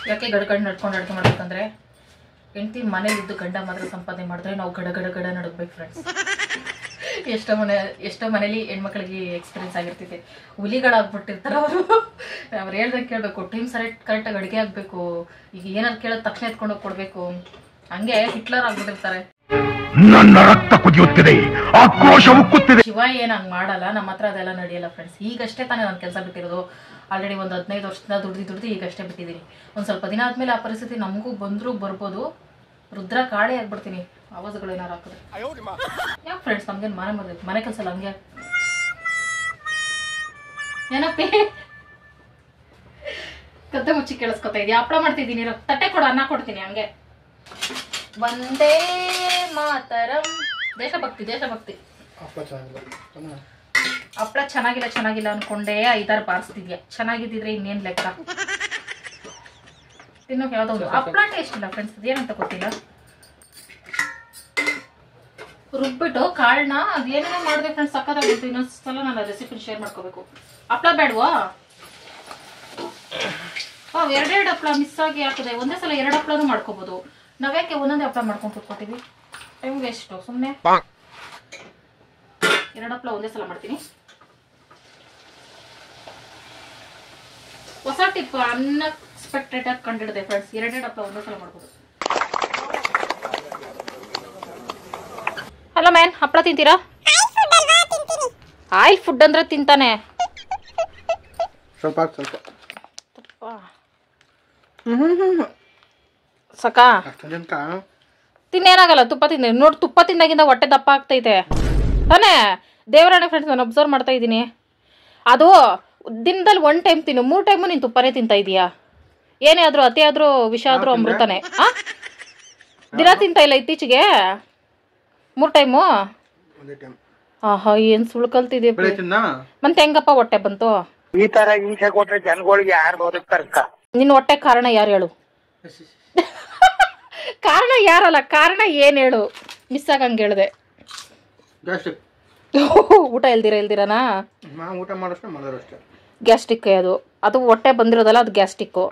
ಯಾಕೆ ಗಡಗಡ ನಡ್ಕೊಂಡು ಅಡುಗೆ ಮಾಡ್ಬೇಕಂದ್ರೆ, ಹೆಂಡತಿ ಮನೇಲಿದ್ದು ಗಂಡ ಮಾತ್ರ ಸಂಪಾದನೆ ಮಾಡಿದ್ರೆ ನಾವು ಗಡ ನಡಗ್ಬೇಕು ಫ್ರೆಂಡ್ಸ್. ಎಷ್ಟೋ ಮನೇಲಿ ಹೆಣ್ಮಕ್ಳಿಗೆ ಎಕ್ಸ್ಪೀರಿಯನ್ಸ್ ಆಗಿರ್ತೈತೆ. ಹುಲಿಗಳಾಗ್ಬಿಟ್ಟಿರ್ತಾರೆ ಅವ್ರು ಹೇಳ್ದಂಗೆ ಕೇಳಬೇಕು. ಟೈಮ್ ಕರೆಕ್ಟಾಗಿ ಅಡುಗೆ ಆಗಬೇಕು. ಈಗ ಏನಾದ್ರು ಕೇಳೋದು ತಕ್ಷಣ ಎತ್ಕೊಂಡೋಗಿ ಕೊಡಬೇಕು. ಹಂಗೆ ಹಿಟ್ಲರ್ ಆಗ್ಬಿಟ್ಟಿರ್ತಾರೆ. ನನ್ನ ರಕ್ತ ಕುದಿಯುತ್ತಿದೆ, ಆಕ್ರೋಶ ಉಕ್ಕುತ್ತಿದೆ. ಶಿವ ಏನ್ ಹಂಗ್ ಮಾಡಲ್ಲ, ನಮ್ಮ ಹತ್ರ ಅದೆಲ್ಲ ನಡೆಯಲ್ಲ ಫ್ರೆಂಡ್ಸ್. ಈಗಷ್ಟೇ ತಾನೇ ನಾನು ಕೆಲಸ ಬಿಟ್ಟಿರೋದು. ಆಲ್ರೆಡಿ ಒಂದು 15 ವರ್ಷದಿಂದ ದುಡ್ದು ಈಗಷ್ಟೇ ಬಿಟ್ಟಿದ್ದೀನಿ. ಒಂದು ಸ್ವಲ್ಪ ದಿನ ಆದ್ಮೇಲೆ ಆ ಪರಿಸ್ಥಿತಿ ನಮಗೂ ಬರ್ಬೋದು. ರುದ್ರ ಕಾಳೆ ಆಗ್ಬಿಡ್ತೀನಿ ಆವಾಜುಗಳು ಏನಾರು ಹಾಕಿದ್ರೆ. ಯಾಕೆ ಫ್ರೆಂಡ್ಸ್ ನಮ್ಗೇನು ಮನೆ ಕೆಲಸ ಅಲ್ಲ. ಹಂಗೆ ಏನಪ್ಪಿ ಕತ್ತೆ ಮುಚ್ಚಿ ಕೇಳಿಸ್ಕೊತಾ ಇದೀಯ. ಹಪ್ಪಳ ಮಾಡ್ತಿದ್ದೀನಿ, ತಟ್ಟೆ ಕೊಡು, ಅನ್ನ ಕೊಡ್ತೀನಿ. ಹಂಗೆ ಒಂದೇ ಮಾತರಂ. ದೇಶಭಕ್ತಿ. ಹಪ್ಪಳ ಚೆನ್ನಾಗಿಲ್ಲ ಅನ್ಕೊಂಡೆ 5-6 ಬಾರಿಸ್ತಿದ್ಯಾ. ಚೆನ್ನಾಗಿದ್ದಿದ್ರೆ ಇನ್ನೇನ್ ಲೆಕ್ಕ. ತಿನ್ನೋಕೆ ಯಾವುದೋ ಒಂದು ಹಪ್ಪಳ ಟೇಸ್ಟ್ ಇಲ್ಲ ಫ್ರೆಂಡ್ಸ್, ಅದೇನಂತ ಗೊತ್ತಿಲ್ಲ. ರುಬ್ಬಿಟ್ಟು ಕಾಳನ್ನ ಅದೇನೇನೋ ಮಾಡಿದೆ ಫ್ರೆಂಡ್ಸ್, ಸಕ್ಕತ್ತಾಗಿತ್ತು. ಇನ್ನೊಂದ್ಸಲ ನಾನು ರೆಸಿಪಿ ಶೇರ್ ಮಾಡ್ಕೋಬೇಕು. ಹಪ್ಪಳ ಬೇಡವಾ? ಎರಡೆರಡು ಹಪ್ಪಳ ಮಿಸ್ ಆಗಿ ಹಾಕಿದೆ. ಒಂದೇ ಸಲ 2 ಹಪ್ಪಳನೂ ಮಾಡ್ಕೋಬಹುದು. ನಾವ್ಯಾಕೆ ಒಂದೊಂದೇ ಹಪ್ಪಳ ಮಾಡ್ಕೊಂಡು ಕೂತ್ಕೊತೀವಿ? Time waste. ಸುಮ್ಮನೆ 2 ಹಪ್ಪಳ ಒಂದೇ ಸಲ ಮಾಡ್ತೀನಿ. ಹೊಸ ಟಿಪ್ ಅನ್ಎಕ್ಸ್ಪೆಕ್ಟೆಡ್ ಆಗಿ ಕಂಡಿಡಿದೆ ಫ್ರೆಂಡ್ಸ್. 2 ಹಪ್ಪಳ ಒಂದೇ ಸಲ ಮಾಡ್ಬೋದು. ಹಲೋ ಮ್ಯಾನ್, ಹಪ್ಪಳ ತಿಂತೀರಾ? ಆಯಿಲ್ ಫುಡ್ ಅಂದ್ರೆ ತಿಂತಾನೆ. ಸ್ವಲ್ಪ ಸಕಾ ತಿನ್ನೇನಾಗಲ್ಲ. ತುಪ್ಪ ತಿಂದೆ ನೋಡಿ, ತುಪ್ಪ ತಿಂದಾಗಿಂದ ಹೊಟ್ಟೆ ದಪ್ಪ ಆಗ್ತೈತೆ ತಾನೇ. ದೇವರಾಣೆ ಫ್ರೆಂಡ್ಸ್, ನಾನು ಅಬ್ಸರ್ವ್ ಮಾಡ್ತಾ ಇದ್ದೀನಿ. ಅದು ದಿನದಲ್ಲಿ 1 ಟೈಮ್ ತಿನ್ನು, 3 ಟೈಮು ನೀನು ತುಪ್ಪನೇ ತಿಂತಾ ಇದೀಯಾ. ಏನೇ ಆದ್ರೂ ಅತಿ ಆದ್ರೂ ವಿಷ ಆದ್ರೂ ಅಮೃತನೇ. ದಿನ ತಿಂತಾ ಇಲ್ಲ ಇತ್ತೀಚೆಗೆ 3 ಟೈಮು. ಆಹಾ, ಏನ್ ಸುಳ್ಳು ಕಲ್ತಿದ್ಯ. ಮತ್ತೆ ಹೆಂಗಪ್ಪ ಹೊಟ್ಟೆ ಬಂತು? ಈ ತರ ಹಿಂಸೆ ಕೊಟ್ರೆ ಜನಗಳಿಗೆ ಯಾರು ಬದುಕ್ತಾರ? ನಿನ್ನ ಹೊಟ್ಟೆ ಕಾರಣ ಯಾರು ಹೇಳು? ಕಾರಣ ಯಾರಲ್ಲ, ಕಾರಣ ಏನ್ ಹೇಳು? ಮಿಸ್ ಆಗಂಗೆ ಹೇಳಿದೆ. ಊಟ ಇಲ್ದಿರನಾ? ಊಟ ಮಾಡೋಷ್ಟೇ ಮಾಡೋರಷ್ಟೇ. ಗ್ಯಾಸ್ಟ್ರಿಕ್ ಅದು. ಅದು ಹೊಟ್ಟೆ ಬಂದಿರೋದಲ್ಲ, ಅದು ಗ್ಯಾಸ್ಟ್ರಿಕ್ಕು.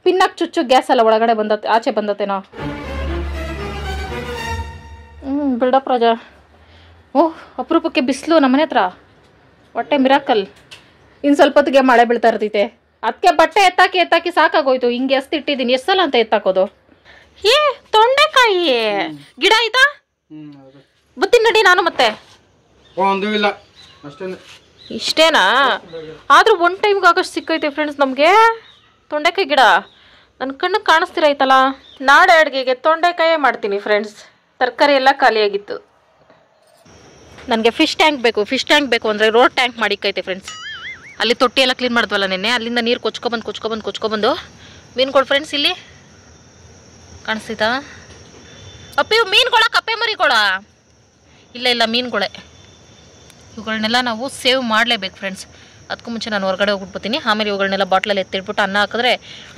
ಪಿನ್ನಕ್ ಚುಚ್ಚು ಗ್ಯಾಸ್ ಎಲ್ಲ ಒಳಗಡೆ ಬಂದತ್ತೆ, ಆಚೆ ಬಂದತ್ತೇನೋ. ಬಿಲ್ಡಪ್ ರಾಜಾ. ಓಹ್, ಅಪರೂಪಕ್ಕೆ ಬಿಸಿಲು ನಮ್ಮನೆ ಹತ್ರ. ಹೊಟ್ಟೆ ಮಿರಾಕಲ್. ಇನ್ನು ಸ್ವಲ್ಪ ಹೊತ್ತಿಗೆ ಮಳೆ ಬೀಳ್ತಾ ಇರ್ತೈತೆ. ಅದಕ್ಕೆ ಬಟ್ಟೆ ಎತ್ತಾಕಿ ಸಾಕಾಗೋಯ್ತು. ಹಿಂಗೆ ಇಟ್ಟಿದ್ದೀನಿ. ಎಷ್ಟು ಸಲ ಅಂತ ಎತ್ತಾಕೋದು? ತೊಂಡೆಕಾಯಿ ಗಿಡ ಆಯ್ತಾ? ಬತ್ತೀನಿ ನಡಿ ನಾನು. ಮತ್ತೆ ಇಷ್ಟೇನಾ? ಆದ್ರೂ 1 ಟೈಮ್ಗೆ ಆಗೋಷ್ಟು ಸಿಕ್ಕೈತೆ ಫ್ರೆಂಡ್ಸ್ ನಮಗೆ ತೊಂಡೆಕಾಯಿ ಗಿಡ. ನನ್ನ ಕಣ್ಣಿಗೆ ಕಾಣಿಸ್ತಿರೈತಲ್ಲ. ನಾಳೆ ಅಡುಗೆಗೆ ತೊಂಡೆಕಾಯೇ ಮಾಡ್ತೀನಿ ಫ್ರೆಂಡ್ಸ್. ತರಕಾರಿ ಎಲ್ಲ ಖಾಲಿಯಾಗಿತ್ತು. ನನಗೆ ಫಿಶ್ ಟ್ಯಾಂಕ್ ಬೇಕು ಅಂದರೆ ರೋಡ್ ಟ್ಯಾಂಕ್ ಮಾಡಿಕೈತೆ ಫ್ರೆಂಡ್ಸ್. ಅಲ್ಲಿ ತೊಟ್ಟಿ ಎಲ್ಲ ಕ್ಲೀನ್ ಮಾಡಿದ್ವಲ್ಲ ನಿನ್ನೆ, ಅಲ್ಲಿಂದ ನೀರು ಕೊಚ್ಕೊಬಂದು ಮೀನುಗಳು ಫ್ರೆಂಡ್ಸ್ ಇಲ್ಲಿ ಕಾಣಿಸ್ತಿತಾ? ಅಪ್ಪಿ ಮೀನುಗಳ ಕಪ್ಪೆ ಮರಿಗಳ ಇಲ್ಲ ಮೀನುಗಳೇ. ಇವುಗಳನ್ನೆಲ್ಲ ನಾವು ಸೇವ್ ಮಾಡಲೇಬೇಕು ಫ್ರೆಂಡ್ಸ್. ಅದಕ್ಕೂ ಮುಂಚೆ ನಾನು ಹೊರಗಡೆ ಹೋಗ್ಬಿಡ್ತೀನಿ. ಆಮೇಲೆ ಇವುಗಳನ್ನೆಲ್ಲ ಬಾಟ್ಲಲ್ಲಿ ಎತ್ತಿಟ್ಬಿಟ್ಟು ಅನ್ನ ಹಾಕಿದ್ರೆ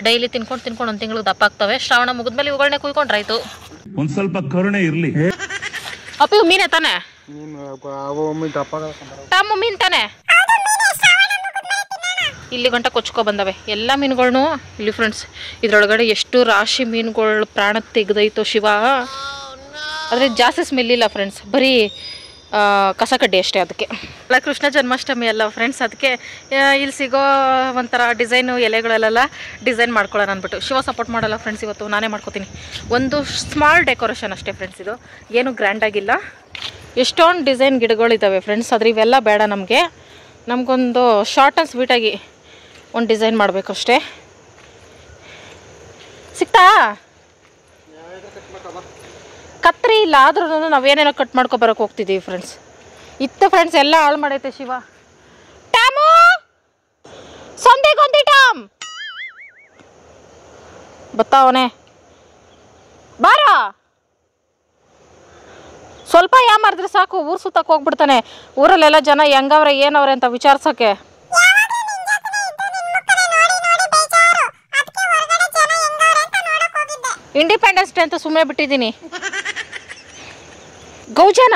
ಡೈಲಿ ತಿನ್ಕೊಂಡು 1 ತಿಂಗಳಿಗೆ ದಪ್ಪ ಆಗ್ತವೆ. ಶ್ರಾವಣ ಮುಗಿದ್ಮೇಲೆ ಇವುಗಳನ್ನೇ ಕುಯ್ಕೊಂಡ್ರಾಯ್ತು. ಒಂದ್ ಸ್ವಲ್ಪ ಕರುಣೆ ಇರ್ಲಿ. ಅಪ್ಪಿ ಮೀನೇ ತಾನೆ? ಟಮ್ಮು ಮೀನ್ ತಾನೆ? ಇಲ್ಲಿ ಗಂಟ ಕೊಚ್ಕೊ ಬಂದವೆ ಎಲ್ಲ ಮೀನುಗಳ್ನು ಇಲ್ಲಿ ಫ್ರೆಂಡ್ಸ್. ಇದ್ರೊಳಗಡೆ ಎಷ್ಟು ರಾಶಿ ಮೀನುಗಳು ಪ್ರಾಣ ತೆಗೆದೈತೋ ಶಿವ. ಆದರೆ ಜಾಸ್ತಿ ಸ್ಮೆಲ್ ಇಲ್ಲ ಫ್ರೆಂಡ್ಸ್, ಬರೀ ಕಸ ಕಡ್ಡಿ ಅಷ್ಟೇ. ಅದಕ್ಕೆ ಅಲ್ಲ, ಕೃಷ್ಣ ಜನ್ಮಾಷ್ಟಮಿ ಅಲ್ಲ ಫ್ರೆಂಡ್ಸ್, ಅದಕ್ಕೆ ಇಲ್ಲಿ ಸಿಗೋ ಒಂಥರ ಡಿಸೈನು ಎಲೆಗಳಲ್ಲೆಲ್ಲ ಡಿಸೈನ್ ಮಾಡ್ಕೊಳ್ಳೋಣ ಅಂದ್ಬಿಟ್ಟು. ಶಿವ ಸಪೋರ್ಟ್ ಮಾಡಲ್ಲ ಫ್ರೆಂಡ್ಸ್, ಇವತ್ತು ನಾನೇ ಮಾಡ್ಕೋತೀನಿ. ಒಂದು ಸ್ಮಾಲ್ ಡೆಕೋರೇಷನ್ ಅಷ್ಟೇ ಫ್ರೆಂಡ್ಸ್, ಇದು ಏನು ಗ್ರ್ಯಾಂಡಾಗಿಲ್ಲ. ಎಷ್ಟೊಂದು ಡಿಸೈನ್ ಗಿಡಗಳಿದ್ದಾವೆ ಫ್ರೆಂಡ್ಸ್, ಆದರೆ ಇವೆಲ್ಲ ಬೇಡ ನಮಗೆ. ನಮಗೊಂದು ಶಾರ್ಟ್ ಆ್ಯಂಡ್ ಸ್ವೀಟಾಗಿ ಒಂದು ಡಿಸೈನ್ ಮಾಡಬೇಕಷ್ಟೇ. ಸಿಗ್ತಾ? ಕತ್ರಿ ಇಲ್ಲ, ಆದ್ರೂ ನಾವೇನೇನೋ ಕಟ್ ಮಾಡ್ಕೊ ಬರೋಕೆ ಹೋಗ್ತಿದ್ದೀವಿ ಫ್ರೆಂಡ್ಸ್. ಇತ್ತು ಫ್ರೆಂಡ್ಸ್, ಎಲ್ಲ ಹಾಳು ಮಾಡೈತೆ ಶಿವ. ಟಾಮು ಸಂದೆಗೊಂದಿ ಟಾಮ್ ಬತ್ತಾವನೆ ಬಾರ. ಸ್ವಲ್ಪ ಮಾಡಿದ್ರೆ ಸಾಕು, ಊರು ಸುತ್ತಕ್ಕೆ ಹೋಗ್ಬಿಡ್ತಾನೆ. ಊರಲ್ಲೆಲ್ಲ ಜನ ಹೆಂಗವ್ರೆ ಏನವ್ರೆ ಅಂತ ವಿಚಾರಿಸೋಕ್ಕೆ. ಇಂಡಿಪೆಂಡೆನ್ಸ್ ಡೇ ಅಂತ ಸುಮ್ಮನೆ ಬಿಟ್ಟಿದ್ದೀನಿ. ಗೌಜನ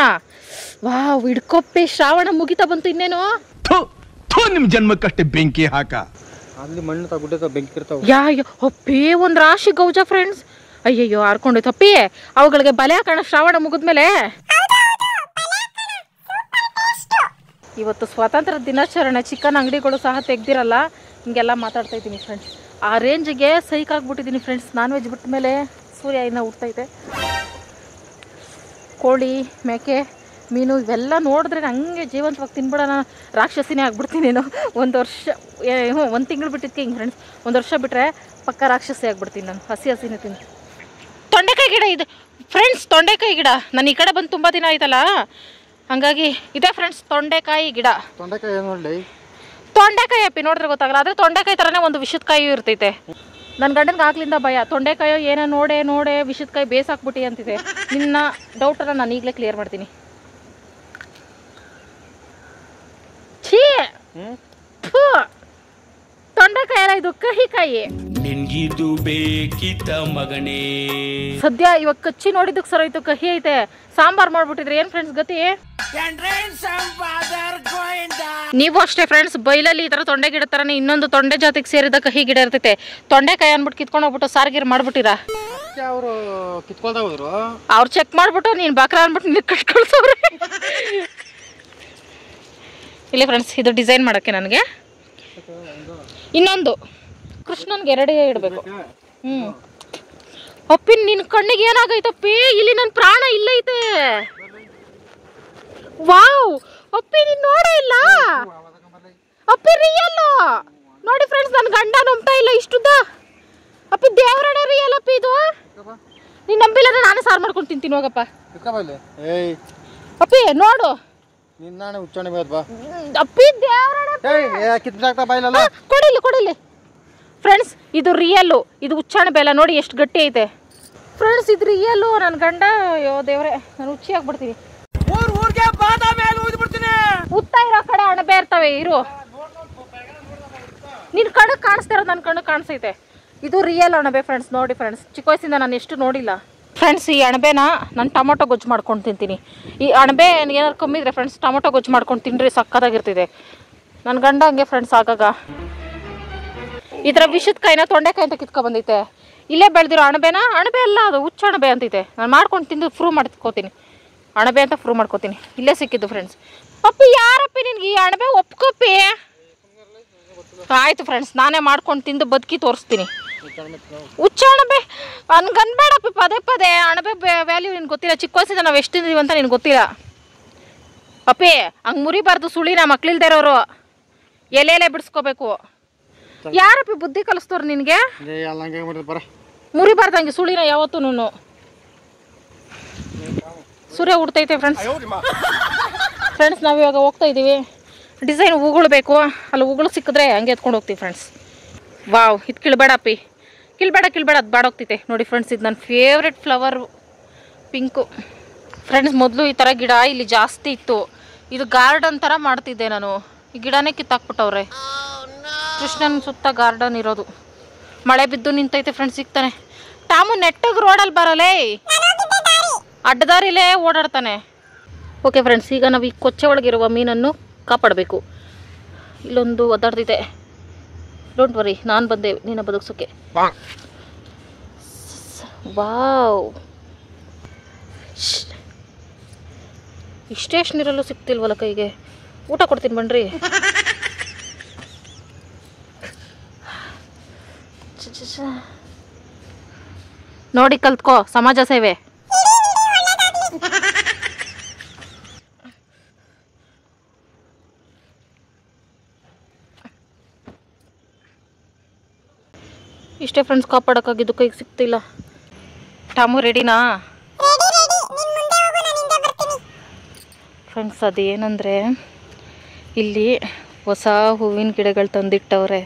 ವಾವ್, ಹಿಡ್ಕೊಪ್ಪೆ. ಶ್ರಾವಣ ಮುಗಿತಾ ಬಂತು, ಇನ್ನೇನು? ನಿಮ್ ಜನ್ಮಕ್ಕಷ್ಟೇ ಬೆಂಕಿ ಹಾಕ. ಅಲ್ಲಿ ಮಣ್ಣು ತಗ್ಬಿಟ್ಟು ಬೆಂಕಿ ಇರ್ತಾವ. ಅಪ್ಪೇ ಒಂದು ರಾಶಿ ಗೌಜ ಫ್ರೆಂಡ್ಸ್. ಅಯ್ಯಯ್ಯೋ ಹಾರ್ಕೊಂಡೋಯ್ತು ಅಪ್ಪಿ. ಅವುಗಳಿಗೆ ಬಲೆ ಹಾಕೋಣ ಶ್ರಾವಣ ಮುಗಿದ್ಮೇಲೆ. ಇವತ್ತು ಸ್ವಾತಂತ್ರ್ಯ ದಿನಾಚರಣೆ, ಚಿಕನ್ ಅಂಗಡಿಗಳು ಸಹ ತೆಗ್ದಿರಲ್ಲ. ಹಿಂಗೆಲ್ಲ ಮಾತಾಡ್ತಾ ಇದ್ದೀನಿ ಫ್ರೆಂಡ್ಸ್. ಆ ರೇಂಜಿಗೆ ಸೈಕ್ ಆಗಿಬಿಟ್ಟಿದ್ದೀನಿ ಫ್ರೆಂಡ್ಸ್. ನಾನ್ ವೆಜ್ ಬಿಟ್ಟ ಮೇಲೆ ಸೂರ್ಯ ಇನ್ನೂ ಹುಡ್ತೈತೆ. ಕೋಳಿ, ಮೇಕೆ, ಮೀನು ಇವೆಲ್ಲ ನೋಡಿದ್ರೆ ಹಂಗೆ ಜೀವಂತವಾಗಿ ತಿನ್ಬಿಡೋಣ, ರಾಕ್ಷಸಿನೇ ಆಗ್ಬಿಡ್ತೀನೇನೋ. 1 ವರ್ಷ 1 ತಿಂಗಳು ಬಿಟ್ಟಿದ್ದಕ್ಕೆ ಹಿಂಗೆ ಫ್ರೆಂಡ್ಸ್. 1 ವರ್ಷ ಬಿಟ್ಟರೆ ಪಕ್ಕ ರಾಕ್ಷಸಿ ಆಗ್ಬಿಡ್ತೀನಿ ನಾನು. ಹಸಿನೇ ತಿಂದು. ತೊಂಡೆಕಾಯಿ ಗಿಡ ಇದು ಫ್ರೆಂಡ್ಸ್, ತೊಂಡೆಕಾಯಿ ಗಿಡ. ನಾನು ಈ ಕಡೆ ಬಂದು ತುಂಬ ದಿನ ಆಯ್ತಲ್ಲ, ಹಾಗಾಗಿ ಇದೆ ಫ್ರೆಂಡ್ಸ್ ತೊಂಡೆಕಾಯಿ ಗಿಡ. ತೊಂಡೆಕಾಯಿ ಏನು ನೋಡಿ? ತೊಂಡೆಕಾಯಿ ಅಪ್ಪಿ ನೋಡಿದ್ರೆ ಗೊತ್ತಾಗಲ್ಲ. ಆದರೆ ತೊಂಡೆಕಾಯಿ ಥರನೇ ಒಂದು ವಿಷದ ಕಾಯಿಯೂ ಇರ್ತೈತೆ. ನನ್ನ ಗಂಡನಿಗೆ ಆಗ್ಲಿಂದ ಭಯ, ತೊಂಡೆಕಾಯೋ ಏನೋ ನೋಡೆ ವಿಷದ ಕಾಯಿ ಬೇಸಾಕ್ಬಿಟ್ಟು ಅಂತಿದೆ. ನಿನ್ನ ಡೌಟನ್ನು ನಾನು ಈಗಲೇ ಕ್ಲಿಯರ್ ಮಾಡ್ತೀನಿ. ಛೀ, ತೊಂಡೆಕಾಯಿ ಅಲ್ಲ, ಇದು ಕಹಿಕಾಯಿ. ನಿನ್ಗಿದು ಬೇಕಿತ್ತ ಮಗನೇ. ಸದ್ಯ ಇವಾಗ ಕಚ್ಚಿ ನೋಡಿದಕ್ಕೆ ಸರ್ ಆಯ್ತು, ಕಹಿ ಐತೆ. ಸಾಂಬಾರ್ ಮಾಡ್ಬಿಟ್ಟಿದ್ರೆ ಏನ್ ಫ್ರೆಂಡ್ಸ್ ಗತಿ? ನೀವು ಅಷ್ಟೇ ಫ್ರೆಂಡ್ಸ್, ಬೈಲಲ್ಲಿ ಈ ತರ ತೊಂಡೆ ಗಿಡ ತರನೇ ಇನ್ನೊಂದು ತೊಂಡೆ ಜಾತಿಗೆ ಸೇರಿದ ಕಹಿ ಗಿಡ ಇರ್ತೈತೆ. ತೊಂಡೆಕಾಯಿ ಅನ್ಬಿಟ್ಟು ಕಿತ್ಕೊಂಡು ಹೋಗ್ಬಿಟ್ಟು ಸಾರ್ಗೀರ್ ಮಾಡ್ಬಿಟ್ಟಿರಾ? ಅವರು ಕಿತ್ಕೊಳ್ತಾ ಹೋದ್ರು, ಅವ್ರು ಚೆಕ್ ಮಾಡ್ಬಿಟ್ಟು ನೀನ್ ಬಾಕ್ರ ಅನ್ಬಿಟ್ಟು ನೀನು ಕಟ್ಕೊಳ್ಸವ್ರೆ. ಇಲ್ಲ ಫ್ರೆಂಡ್ಸ್, ಇದು ಡಿಸೈನ್ ಮಾಡಕ್ಕೆ ನನಗೆ ಇನ್ನೊಂದು ಕೃಷ್ಣನ್ಗೆ 2 ಇಡಬೇಕು. ಅಪ್ಪಿ ನಿನ್ ಕಣ್ಣಿಗೆ ಏನಾಗೈತಪ್ಪಿ? ಇಲ್ಲಿ ನನ್ನ ಪ್ರಾಣ ಇಲ್ಲೈತೆ. ವಾವ್ ಅಪ್ಪಿ, ನೀನ್ ನೋಡೇ ಇಲ್ಲ ಅಪ್ಪಿ, ರಿಯಲ್ ನೋಡಿ ಫ್ರೆಂಡ್ಸ್. ನನ್ನ ಗಂಡ ನಂಬ್ತಾ ಇಲ್ಲ ಇಷ್ಟುದ್ದ. ಅಪ್ಪಿ ದೇವರಡೆ ರಿಯಲ್ ಅಪ್ಪಿ ಇದು. ನೀನ್ ನಂಬಿಲ್ಲ ನಾನೇ ಸಾರು ಮಾಡ್ಕೊಂಡು ತಿಂತೀನಿ. ಹೋಗಪ್ಪ ಅಪ್ಪಿ, ನೋಡು. ನಿನ್ನಾನೆ ಉಚ್ಚಾರಣೆ ಬೇಡ ಬಾ. ಅಪ್ಪಿ ದೇವರಡೆ ಕಿತ್ತಾಕ್ತಾ ಬಾಯಿಲಲ್ಲ. ಕೊಡಿಲಿ ಫ್ರೆಂಡ್ಸ್, ಇದು ರಿಯಲ್ಲು. ಇದು ಉಚ್ಚಾರಣೆ ಬೇಲ ನೋಡಿ ಎಷ್ಟು ಗಟ್ಟಿ ಐತೆ ಫ್ರೆಂಡ್ಸ್. ಇದು ರಿಯಲ್ಲು. ನನ್ನ ಗಂಡ, ಅಯ್ಯೋ ದೇವ್ರೆ, ನಾನು ಹುಚ್ಚಿ ಆಗ್ಬಿಡ್ತೀನಿ. ಉತ್ತ ಇರೋ ಕಡೆ ಅಣಬೆ ಇರ್ತವೆ. ಇರು, ನಿನ್ ಕಣ್ಣು ಕಾಣಿಸ್ತಾ ಇರೋದು ನನ್ನ ಕಣ್ಣು ಕಾಣಿಸೈತೆ. ಇದು ರಿಯಲ್ ಅಣಬೆ ಫ್ರೆಂಡ್ಸ್. ನೋಡಿ ಫ್ರೆಂಡ್ಸ್, ಚಿಕ್ಕ ವಯಸ್ಸಿಂದ ನಾನು ಎಷ್ಟು ನೋಡಿಲ್ಲ ಫ್ರೆಂಡ್ಸ್. ಈ ಅಣಬೆನ ನಾನು ಟೊಮೊಟೊ ಗೊಜ್ಜು ಮಾಡ್ಕೊಂಡು ತಿಂತೀನಿ. ಈ ಅಣಬೆ ಏನಾದ್ರು ಕಮ್ಮಿ ಇದ್ರೆ ಫ್ರೆಂಡ್ಸ್, ಟೊಮೊಟೊ ಗೊಜ್ಜು ಮಾಡ್ಕೊಂಡು ತಿನ್ರಿ, ಸಕ್ಕತ್ತಾಗಿರ್ತಿದೆ. ನನ್ನ ಗಂಡ ಹಂಗೆ ಫ್ರೆಂಡ್ಸ್. ಆಗಾಗ ಈ ಥರ ವಿಷದ ಕಾಯಿನ ತೊಂಡೆಕಾಯಿ ಅಂತ ಕಿತ್ಕೊ ಬಂದೈತೆ. ಇಲ್ಲೇ ಬೆಳೆದಿರೋ ಅಣಬೆನ, ಅಣಬೆ ಅಲ್ಲ ಅದು, ಹುಚ್ಚ ಅಣಬೆ ಅಂತೈತೆ. ನಾನು ಮಾಡ್ಕೊಂಡು ತಿಂದು ಫ್ರೂ ಮಾಡ್ಕೋತೀನಿ. ಅಣಬೆ ಅಂತ ಫ್ರೂ ಮಾಡ್ಕೋತೀನಿ. ಇಲ್ಲೇ ಸಿಕ್ಕಿದ್ದು ಫ್ರೆಂಡ್ಸ್. ಅಪ್ಪಿ ಯಾರಪ್ಪಿ ನಿನ್ಗೆ ಈ ಅಣಬೆ? ಒಪ್ಕೊಪ್ಪಿ. ಆಯ್ತು ಫ್ರೆಂಡ್ಸ್, ನಾನೇ ಮಾಡ್ಕೊಂಡು ತಿಂದು ಬದುಕಿ ತೋರಿಸ್ತೀನಿ. ಹುಚ್ಚ ಅಣಬೆ ಅನ್ಗನ್ಬೇಡಪ್ಪಿ ಪದೇ ಪದೇ. ಅಣಬೆ ವ್ಯಾಲ್ಯೂ ನಿನ್ಗೆ ಗೊತ್ತಿಲ್ಲ. ಚಿಕ್ಕ ವಯಸ್ಸಿಂದ ನಾವು ಎಷ್ಟು ತಿಂದೀವಿ ಅಂತ ನಿನ್ಗೆ ಗೊತ್ತಿಲ್ಲ ಅಪ್ಪಿ. ಹಂಗೆ ಮುರಿಬಾರ್ದು ಸುಳಿನ. ಮಕ್ಳಿಲ್ದೇ ಇರೋರು ಎಲೆ ಬಿಡಿಸ್ಕೋಬೇಕು. ಯಾರಪ್ಪಿ ಬುದ್ಧಿ ಕಲಿಸ್ತವ್ರು ನಿನಗೆ? ಮುರಿಬಾರ್ದು ಹಂಗೆ ಸುಳಿನ ಯಾವತ್ತೂ. ಸೂರ್ಯ ಉಡ್ತೈತೆ ಫ್ರೆಂಡ್ಸ್. ಫ್ರೆಂಡ್ಸ್, ನಾವು ಇವಾಗ ಹೋಗ್ತಾ ಇದ್ದೀವಿ. ಡಿಸೈನ್ ಹೂಗಳು ಬೇಕು. ಅಲ್ಲಿ ಹೂಗಳು ಸಿಕ್ಕಿದ್ರೆ ಹಂಗೆ ಎತ್ಕೊಂಡು ಹೋಗ್ತೀವಿ ಫ್ರೆಂಡ್ಸ್. ವಾವ್, ಇದು ಕಿಳ್ಬೇಡ ಅಪ್ಪಿ, ಕಿಳ್ಬೇಡ ಅದು ಬಾಡೋಗ್ತೈತೆ. ನೋಡಿ ಫ್ರೆಂಡ್ಸ್, ಇದು ನನ್ನ ಫೇವ್ರೆಟ್ ಫ್ಲವರ್ ಪಿಂಕು ಫ್ರೆಂಡ್ಸ್. ಮೊದಲು ಈ ಥರ ಗಿಡ ಇಲ್ಲಿ ಜಾಸ್ತಿ ಇತ್ತು. ಇದು ಗಾರ್ಡನ್ ಥರ ಮಾಡ್ತಿದ್ದೆ ನಾನು. ಈ ಗಿಡನೇ ಕಿತ್ತಾಕ್ಬಿಟ್ಟವ್ರೆ. ಕೃಷ್ಣನ ಸುತ್ತ ಗಾರ್ಡನ್ ಇರೋದು. ಮಳೆ ಬಿದ್ದು ನಿಂತೈತೆ ಫ್ರೆಂಡ್ಸ್. ಸಿಗ್ತಾನೆ ಟಾಮು. ನೆಟ್ಟಗೆ ರೋಡಲ್ಲಿ ಬರಲೇ, ಅಡ್ಡದಾರಿಲೇ ಓಡಾಡ್ತಾನೆ. ಓಕೆ ಫ್ರೆಂಡ್ಸ್, ಈಗ ನಾವು ಈ ಕೊಚ್ಚೆ ಒಳಗಿರುವ ಮೀನನ್ನು ಕಾಪಾಡಬೇಕು. ಇಲ್ಲೊಂದು ಒದ್ದಾಡ್ತಿದೆ. ಡೋಂಟ್ ವರಿ, ನಾನು ಬಂದೆ ನೀನು ಬದುಕ್ಸೋಕ್ಕೆ. ವಾವ್, ಇಷ್ಟೇಷ್ಟು ನೀರಲ್ಲೂ ಸಿಗ್ತಿಲ್ವಲ್ಲ ಕೈಗೆ. ಊಟ ಕೊಡ್ತೀನಿ ಬನ್ರಿ. ನೋಡಿ ಕಲ್ತ್ಕೋ ಸಮಾಜ ಸೇವೆ. ಇಷ್ಟೇ ಫ್ರೆಂಡ್ಸ್, ಕಾಪಾಡೋಕ್ಕಾಗಿದ್ದು ಕೈಗೆ ಸಿಗ್ತಿಲ್ಲ. ಟಾಮು ರೆಡಿನಾ ಫ್ರೆಂಡ್ಸ್? ಅದೇನಂದರೆ ಇಲ್ಲಿ ಹೊಸ ಹೂವಿನ ಗಿಡಗಳು ತಂದಿಟ್ಟವ್ರೆ.